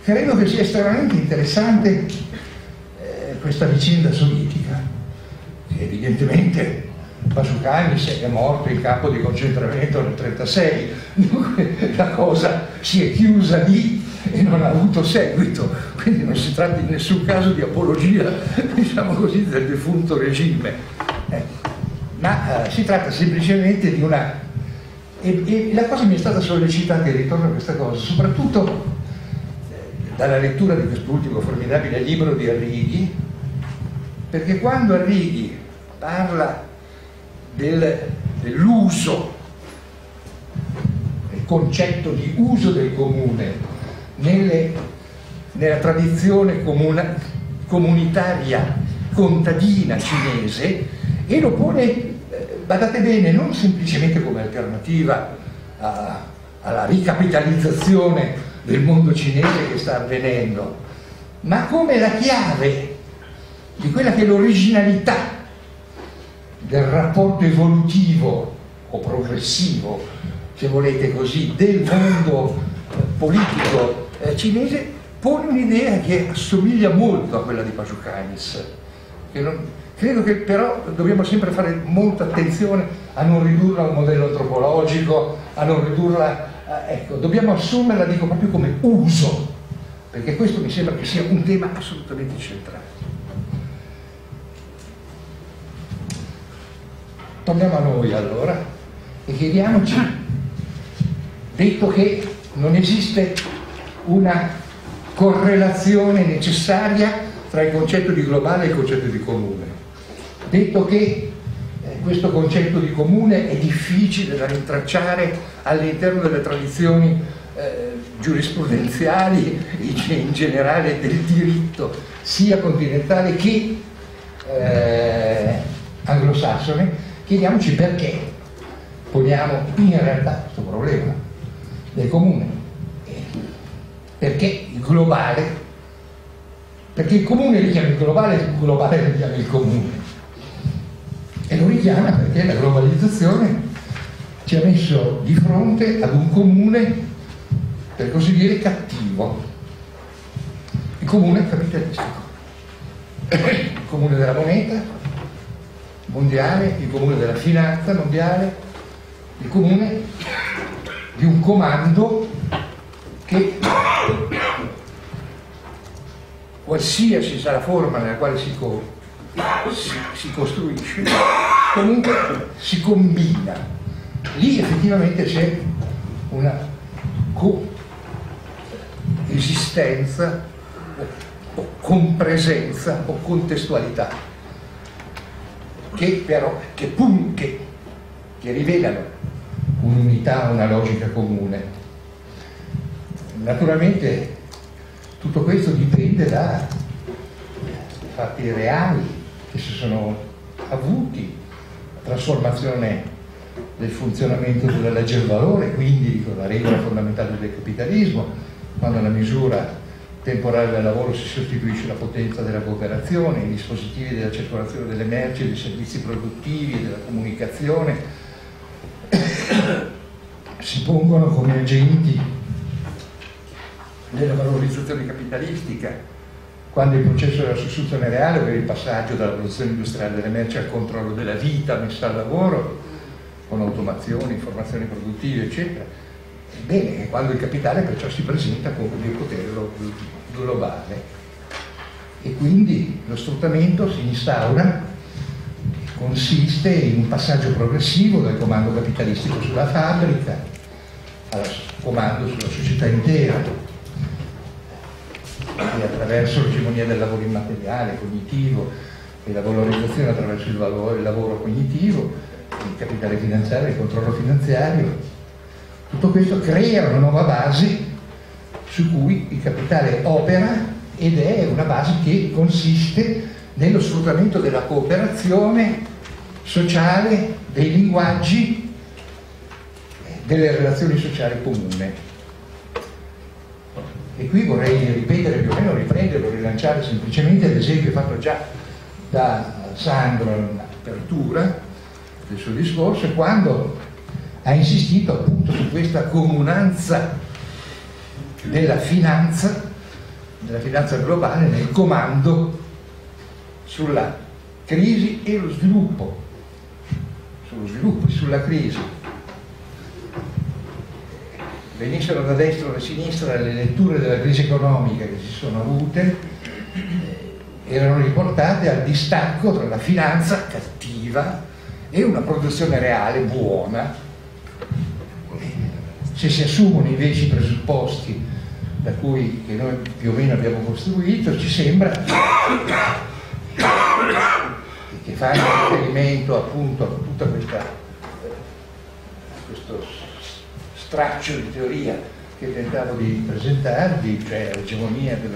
credo che sia estremamente interessante questa vicenda sovietica, che evidentemente Pasukanis è morto in campo di concentramento nel 1936, dunque la cosa si è chiusa lì e non ha avuto seguito, quindi non si tratta in nessun caso di apologia, diciamo così, del defunto regime, ma si tratta semplicemente di una... E la cosa mi è stata sollecitata, e ritorno a questa cosa, soprattutto dalla lettura di quest'ultimo formidabile libro di Arrighi, perché quando Arrighi parla dell'uso, del concetto di uso del comune nella tradizione comunitaria contadina cinese, e lo pone, badate bene, non semplicemente come alternativa alla ricapitalizzazione del mondo cinese che sta avvenendo, ma come la chiave di quella che è l'originalità del rapporto evolutivo o progressivo, se volete così, del mondo politico cinese, pone un'idea che assomiglia molto a quella di Pasukanis. Credo che però dobbiamo sempre fare molta attenzione a non ridurla a un modello antropologico, a non ridurla ecco, dobbiamo assumerla, dico, proprio come uso, perché questo mi sembra che sia un tema assolutamente centrale. Torniamo a noi allora e chiediamoci, detto che non esiste una correlazione necessaria tra il concetto di globale e il concetto di comune, detto che questo concetto di comune è difficile da rintracciare all'interno delle tradizioni giurisprudenziali, in generale del diritto, sia continentale che anglosassone, chiediamoci perché poniamo in realtà questo problema del comune. Perché il globale? Perché il comune richiama il globale richiama il comune. E lo richiama perché la globalizzazione ci ha messo di fronte ad un comune, per così dire, cattivo. Il comune capitalistico. Il comune della moneta mondiale, il comune della finanza mondiale, il comune di un comando che, qualsiasi sia la forma nella quale si costruisce, comunque si combina. Lì effettivamente c'è una coesistenza o compresenza o contestualità che rivelano un'unità, una logica comune. Naturalmente tutto questo dipende da fatti reali che si sono avuti, la trasformazione del funzionamento della legge del valore, quindi con la regola fondamentale del capitalismo, quando la misura temporale del lavoro si sostituisce la potenza della cooperazione, i dispositivi della circolazione delle merci, dei servizi produttivi e della comunicazione si pongono come agenti della valorizzazione capitalistica, quando il processo della sostituzione reale, ovvero il passaggio dalla produzione industriale delle merci al controllo della vita messa al lavoro, con automazioni, informazioni produttive, eccetera. Bene, quando il capitale perciò si presenta come il potere globale e quindi lo sfruttamento si instaura, consiste in un passaggio progressivo dal comando capitalistico sulla fabbrica al comando sulla società intera, e attraverso l'egemonia del lavoro immateriale, cognitivo, e la valorizzazione attraverso il lavoro cognitivo, il capitale finanziario, il controllo finanziario. Tutto questo crea una nuova base su cui il capitale opera, ed è una base che consiste nello sfruttamento della cooperazione sociale, dei linguaggi, delle relazioni sociali comuni. E qui vorrei ripetere, più o meno riprenderlo, rilanciare semplicemente l'esempio fatto già da Sandro in apertura del suo discorso, quando ha insistito appunto su questa comunanza della finanza della finanza globale nel comando sulla crisi e lo sviluppo, sullo sviluppo e sulla crisi. Venissero da destra o da sinistra le letture della crisi economica che si sono avute, erano riportate al distacco tra la finanza cattiva e una produzione reale buona. Se si assumono invece i presupposti da cui che noi più o meno abbiamo costruito, ci sembra che fa riferimento appunto a tutta questo straccio di teoria che tentavo di presentarvi, cioè l'egemonia del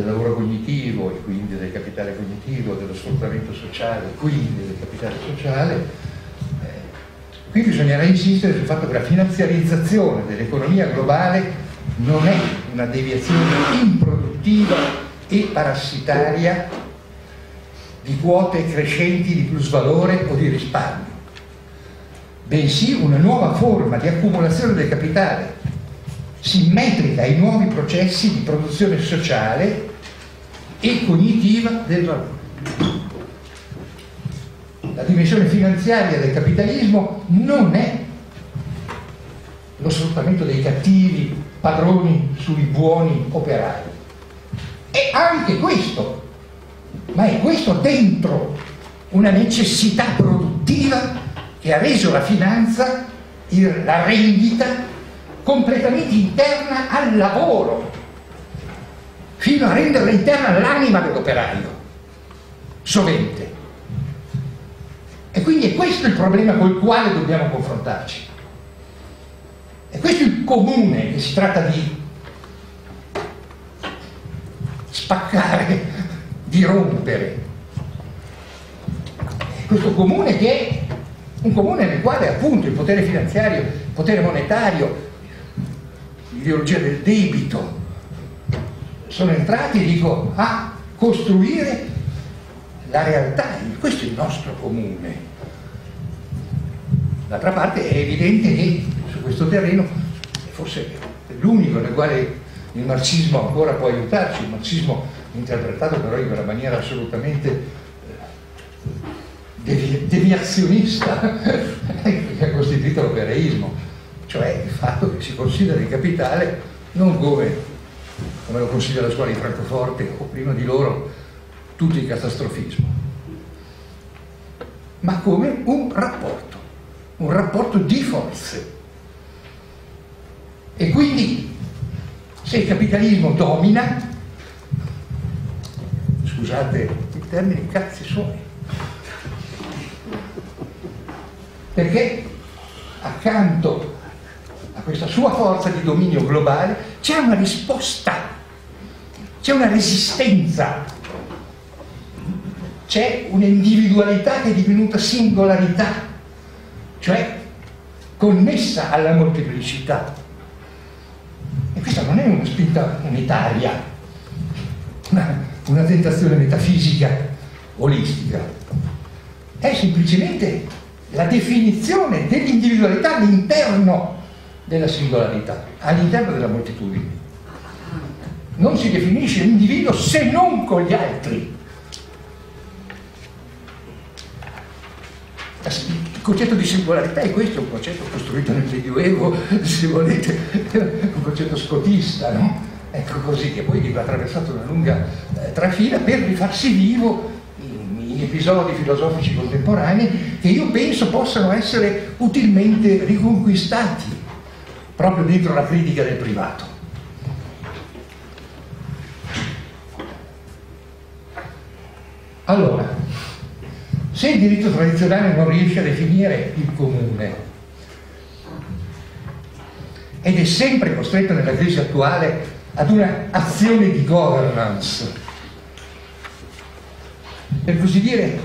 lavoro cognitivo e quindi del capitale cognitivo, dello sfruttamento sociale e quindi del capitale sociale. Qui bisognerà insistere sul fatto che la finanziarizzazione dell'economia globale non è una deviazione improduttiva e parassitaria di quote crescenti di plusvalore o di risparmio, bensì una nuova forma di accumulazione del capitale, simmetrica ai nuovi processi di produzione sociale e cognitiva del valore. La dimensione finanziaria del capitalismo non è lo sfruttamento dei cattivi padroni sui buoni operai. È anche questo, ma è questo dentro una necessità produttiva che ha reso la finanza, la rendita, completamente interna al lavoro, fino a renderla interna all'anima dell'operaio, sovente. E quindi è questo il problema col quale dobbiamo confrontarci. E questo è il comune che si tratta di spaccare, di rompere. Questo comune che è un comune nel quale appunto il potere finanziario, il potere monetario, l'ideologia del debito sono entrati, dico, a costruire la realtà. Questo è il nostro comune. D'altra parte è evidente che su questo terreno, forse è l'unico nel quale il marxismo ancora può aiutarci, il marxismo interpretato però in una maniera assolutamente deviazionista che ha costituito l'operaismo, cioè il fatto che si considera il capitale non come lo considera la scuola di Francoforte o prima di loro tutto il catastrofismo, ma come un rapporto di forze. E quindi se il capitalismo domina, scusate il termine, cazzi suoi, perché accanto a questa sua forza di dominio globale c'è una risposta, c'è una resistenza, c'è un'individualità che è divenuta singolarità, cioè connessa alla molteplicità. E questa non è una spinta unitaria, una tentazione metafisica olistica, è semplicemente la definizione dell'individualità all'interno della singolarità, all'interno della moltitudine. Non si definisce l'individuo se non con gli altri. Il concetto di singolarità è questo, un concetto costruito nel Medioevo, se volete, un concetto scotista, no? Ecco così, che poi ha attraversato una lunga trafila per rifarsi vivo in episodi filosofici contemporanei che io penso possano essere utilmente riconquistati proprio dentro la critica del privato. Allora, se il diritto tradizionale non riesce a definire il comune ed è sempre costretto nella crisi attuale ad una azione di governance, per così dire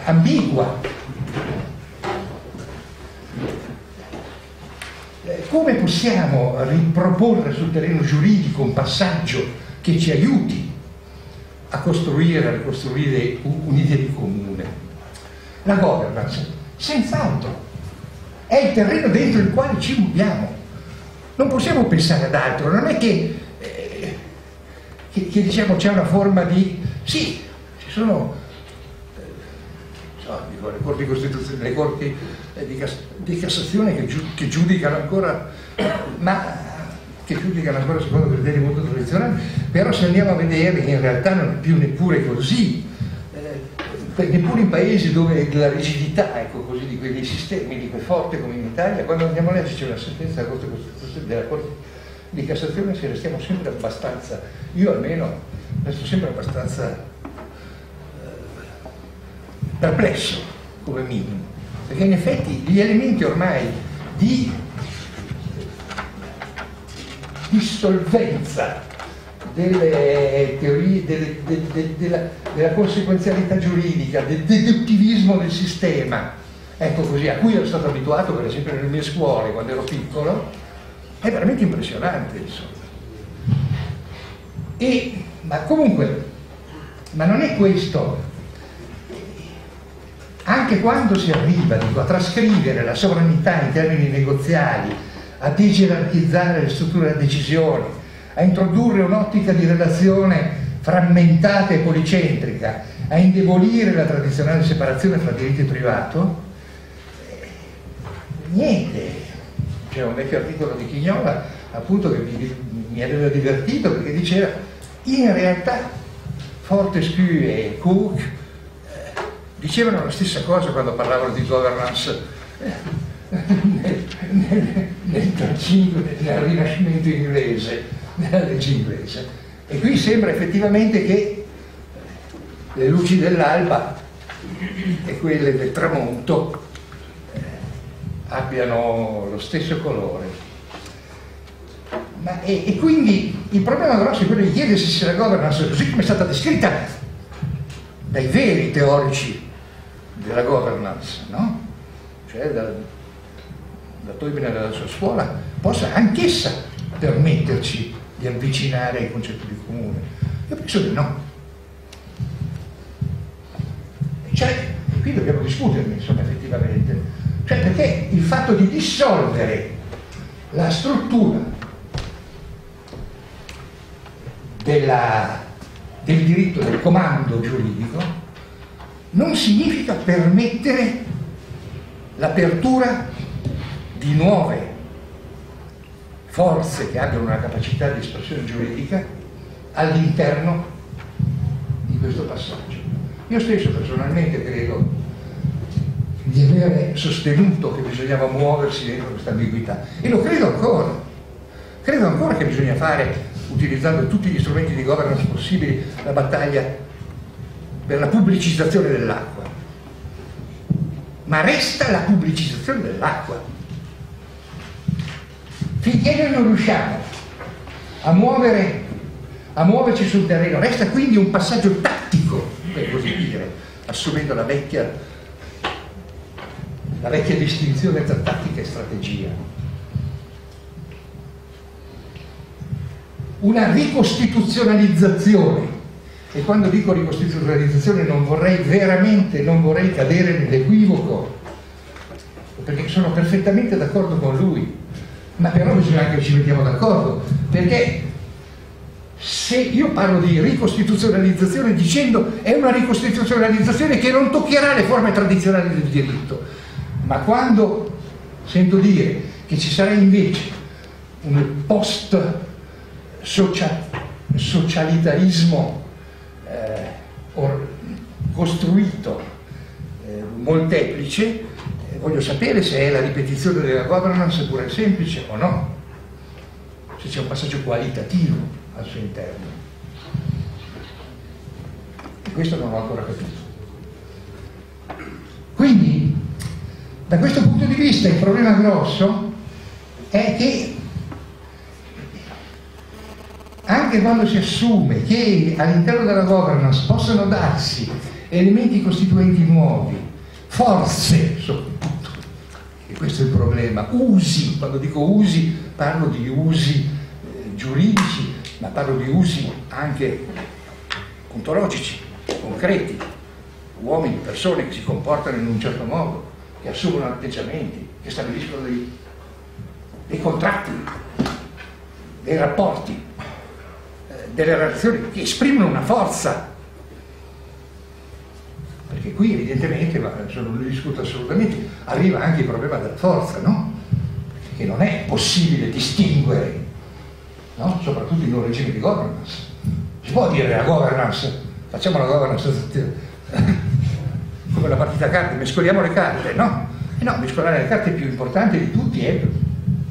ambigua, come possiamo riproporre sul terreno giuridico un passaggio che ci aiuti a costruire, a ricostruire un'idea di comune? La governance, senz'altro, è il terreno dentro il quale ci muoviamo. Non possiamo pensare ad altro, non è che diciamo c'è una forma di... Sì, ci sono le corti costituzionali, le corti di Cassazione che giudicano ancora, ma che giudicano ancora secondo criteri molto tradizionali, però se andiamo a vedere in realtà non è più neppure così, neppure in paesi dove la rigidità, ecco così, di quei sistemi, di quel forte come in Italia, quando andiamo a leggerci una sentenza della Corte di Cassazione si restiamo sempre abbastanza, io almeno resto sempre abbastanza perplesso come minimo, perché in effetti gli elementi ormai di dissolvenza delle teorie, della conseguenzialità giuridica, del deduttivismo del sistema, ecco così, a cui ero stato abituato per esempio nelle mie scuole quando ero piccolo, è veramente impressionante, insomma. Ma comunque, ma non è questo. Anche quando si arriva, dico, a trascrivere la sovranità in termini negoziali, a degerarchizzare le strutture della decisione, a introdurre un'ottica di relazione frammentata e policentrica, a indebolire la tradizionale separazione tra diritto e privato, niente. C'è un vecchio articolo di Chignola appunto che mi aveva divertito perché diceva in realtà Fortescue e Cook dicevano la stessa cosa quando parlavano di governance nel Rinascimento inglese, nella legge inglese. E qui sembra effettivamente che le luci dell'alba e quelle del tramonto abbiano lo stesso colore. E quindi il problema grosso è quello di chiedersi se la governance, così come è stata descritta dai veri teorici della governance, no? Cioè da Teubner e dalla sua scuola, possa anch'essa permetterci di avvicinare ai concetti di comune. Io penso di no. Cioè, qui dobbiamo discuterne, insomma, effettivamente. Cioè, perché il fatto di dissolvere la struttura del diritto del comando giuridico non significa permettere l'apertura di nuove forze che abbiano una capacità di espressione giuridica all'interno di questo passaggio. Io stesso personalmente credo di avere sostenuto che bisognava muoversi dentro questa ambiguità e lo credo ancora. Credo ancora che bisogna fare, utilizzando tutti gli strumenti di governance possibili, la battaglia per la pubblicizzazione dell'acqua. Ma resta la pubblicizzazione dell'acqua. Finché noi non riusciamo a muoverci sul terreno, resta quindi un passaggio tattico, per così dire, assumendo la vecchia distinzione tra tattica e strategia. Una ricostituzionalizzazione, e quando dico ricostituzionalizzazione non vorrei cadere nell'equivoco, perché sono perfettamente d'accordo con lui, ma però bisogna anche che ci mettiamo d'accordo, perché se io parlo di ricostituzionalizzazione dicendo è una ricostituzionalizzazione che non toccherà le forme tradizionali del diritto, ma quando sento dire che ci sarà invece un socialitarismo costruito, molteplice, voglio sapere se è la ripetizione della governance pure semplice o no, se c'è un passaggio qualitativo al suo interno. E questo non l'ho ancora capito. Quindi, da questo punto di vista, il problema grosso è che anche quando si assume che all'interno della governance possano darsi elementi costituenti nuovi, forze soprattutto, e questo è il problema, usi, quando dico usi parlo di usi giuridici, ma parlo di usi anche ontologici, concreti, uomini, persone che si comportano in un certo modo, che assumono atteggiamenti, che stabiliscono dei contratti, dei rapporti, delle relazioni che esprimono una forza. Perché qui evidentemente, ma non lo discuto assolutamente, arriva anche il problema della forza, no? Che non è possibile distinguere, no? Soprattutto in un regime di governance. Si può dire la governance, facciamo la governance come la partita a carte, mescoliamo le carte, no? E no, mescolare le carte più importante di tutti è,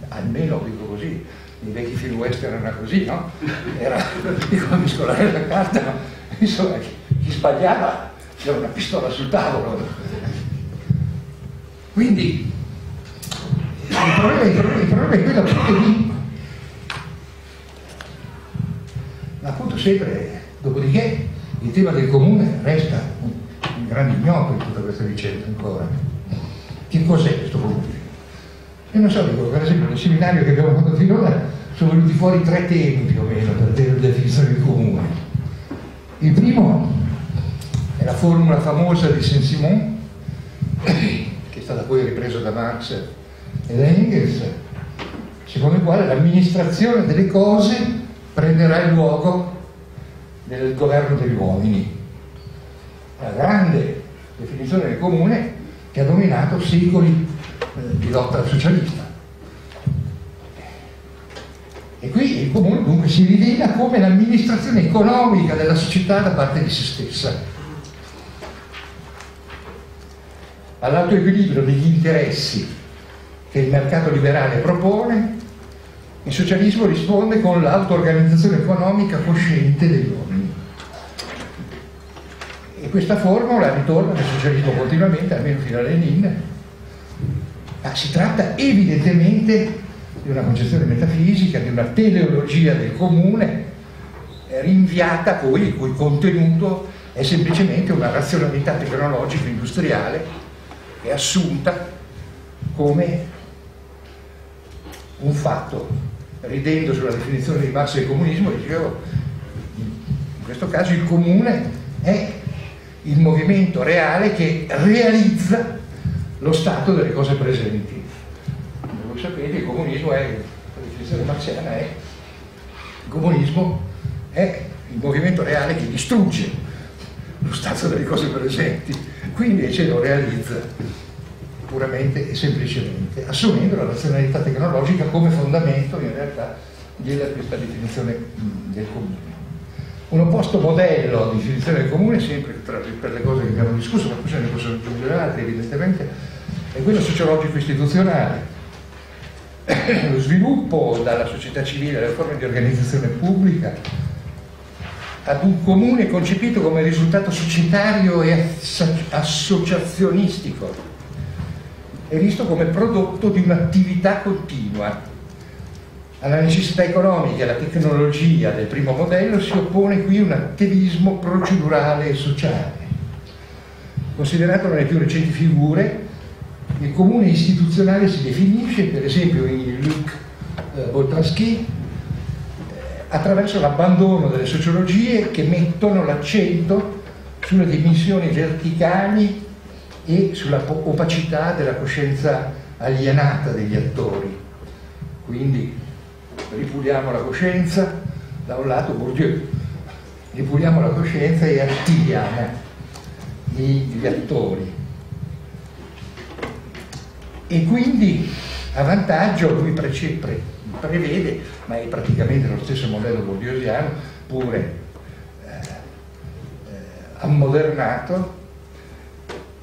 almeno dico così, nei vecchi film western era così, no? Era dico, mescolare la carta, ma insomma chi sbagliava c'era una pistola sul tavolo. Quindi il problema è quello che lì, ma appunto sempre, dopodiché il tema del comune resta un grande ignoto in tutta questa vicenda ancora. Che cos'è questo comune? E non so, dico, per esempio nel seminario che abbiamo fatto finora sono venuti fuori 3 temi più o meno per la definizione di comune. Il primo è la formula famosa di Saint-Simon, che è stata poi ripresa da Marx e da Engels, secondo il quale l'amministrazione delle cose prenderà il luogo del governo degli uomini. La grande definizione del comune che ha dominato secoli di lotta socialista. E qui il comune dunque si rivela come l'amministrazione economica della società da parte di se stessa. All'alto equilibrio degli interessi che il mercato liberale propone, il socialismo risponde con l'auto-organizzazione economica cosciente degli uomini. E questa formula ritorna nel socialismo continuamente, almeno fino a Lenin, ma si tratta evidentemente di una concezione metafisica, di una teleologia del comune, rinviata poi, il cui contenuto è semplicemente una razionalità tecnologica industriale che è assunta come un fatto. Ridendo sulla definizione di Marx del comunismo, dicevo, in questo caso il comune è il movimento reale che realizza lo stato delle cose presenti. Come voi sapete, il comunismo è, la definizione marxiana è, il comunismo è il movimento reale che distrugge lo stato delle cose presenti, qui invece lo realizza puramente e semplicemente, assumendo la razionalità tecnologica come fondamento in realtà di questa definizione del comune. Un opposto modello di definizione del comune, sempre per le cose che abbiamo discusso, ma poi se ne possono aggiungere altre evidentemente, è quello sociologico istituzionale. Lo sviluppo dalla società civile alle forme di organizzazione pubblica ad un comune concepito come risultato societario e associazionistico è visto come prodotto di un'attività continua. Alla necessità economica e alla tecnologia del primo modello si oppone qui un attivismo procedurale e sociale. Considerato nelle più recenti figure, il comune istituzionale si definisce, per esempio in Luc Boltanski, attraverso l'abbandono delle sociologie che mettono l'accento sulle dimensioni verticali e sulla opacità della coscienza alienata degli attori. Quindi ripuliamo la coscienza, da un lato Bourdieu, ripuliamo la coscienza e attiviamo gli attori. E quindi a vantaggio lui prevede, ma è praticamente lo stesso modello bourdieusiano, pure ammodernato,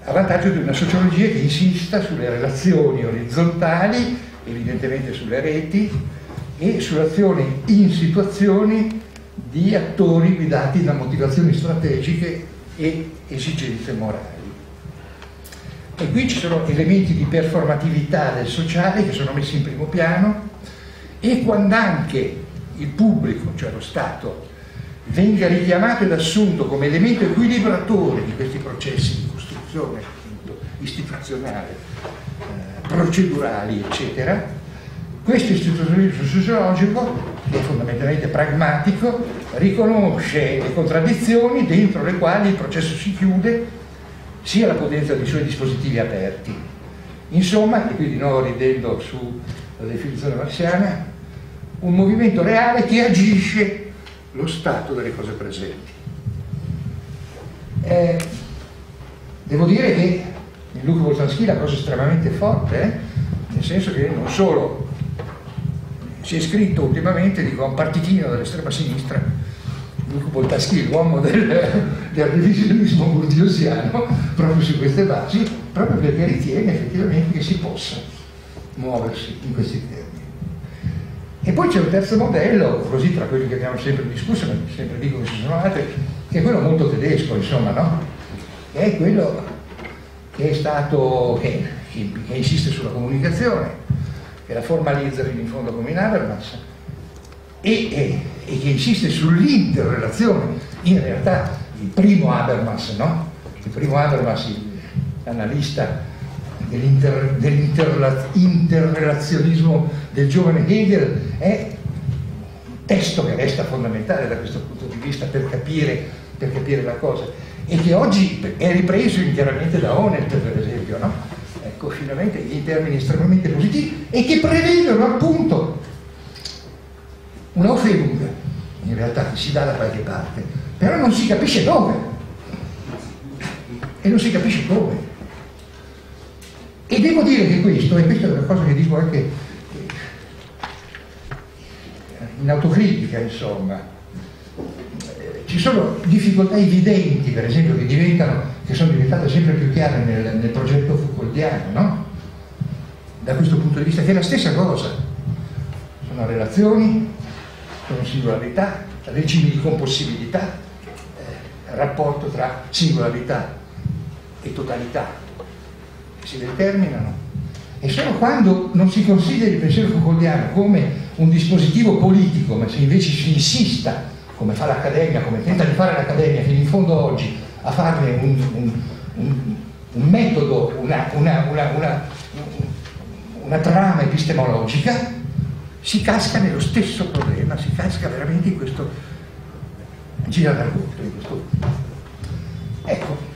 a vantaggio di una sociologia che insista sulle relazioni orizzontali, evidentemente sulle reti, e sull'azione in situazioni di attori guidati da motivazioni strategiche e esigenze morali. E qui ci sono elementi di performatività del sociale che sono messi in primo piano, e quando anche il pubblico, cioè lo Stato, venga richiamato ed assunto come elemento equilibratore di questi processi di costruzione istituzionale, procedurali, eccetera, questo istituzionalismo sociologico, che è fondamentalmente pragmatico, riconosce le contraddizioni dentro le quali il processo si chiude, sia la potenza dei suoi dispositivi aperti. Insomma, e qui di nuovo ridendo sulla definizione marxiana, un movimento reale che agisce lo stato delle cose presenti. Devo dire che in Luca Boltanski la cosa è estremamente forte, nel senso che non solo si è scritto ultimamente, dico, a un partitino dell'estrema sinistra, Luca Boltanski, l'uomo del revisionismo burdiosiano, proprio su queste basi, proprio perché ritiene effettivamente che si possa muoversi in questi termini. E poi c'è un terzo modello, così tra quelli che abbiamo sempre discusso, ma sempre dico che ci sono altri, che è quello molto tedesco, insomma, no? Che è quello che è stato, che insiste sulla comunicazione, che la formalizza fino in fondo come in Habermas, e che insiste sull'interrelazione. In realtà il primo Habermas, no? Il primo Habermas, l'analista dell'interrelazionismo del giovane Hegel, è un testo che resta fondamentale da questo punto di vista per capire la cosa, e che oggi è ripreso interamente da Honneth, per esempio, no? Ecco, finalmente in termini estremamente positivi, e che prevedono appunto una Aufhebung, in realtà, che si dà da qualche parte, però non si capisce dove, e non si capisce come. E devo dire che questa è una cosa che dico anche in autocritica, insomma, ci sono difficoltà evidenti, per esempio, che sono diventate sempre più chiare nel progetto Foucauldiano, no? Da questo punto di vista, che è la stessa cosa. Sono relazioni, sono singolarità, regimi di compossibilità, rapporto tra singolarità e totalità che si determinano, e solo quando non si considera il pensiero Foucauldiano come un dispositivo politico, ma se invece si insista, come fa l'Accademia, come tenta di fare l'Accademia fino in fondo oggi, a farne un metodo, una trama epistemologica, si casca nello stesso problema, si casca veramente in questo gira dal in questo. Ecco,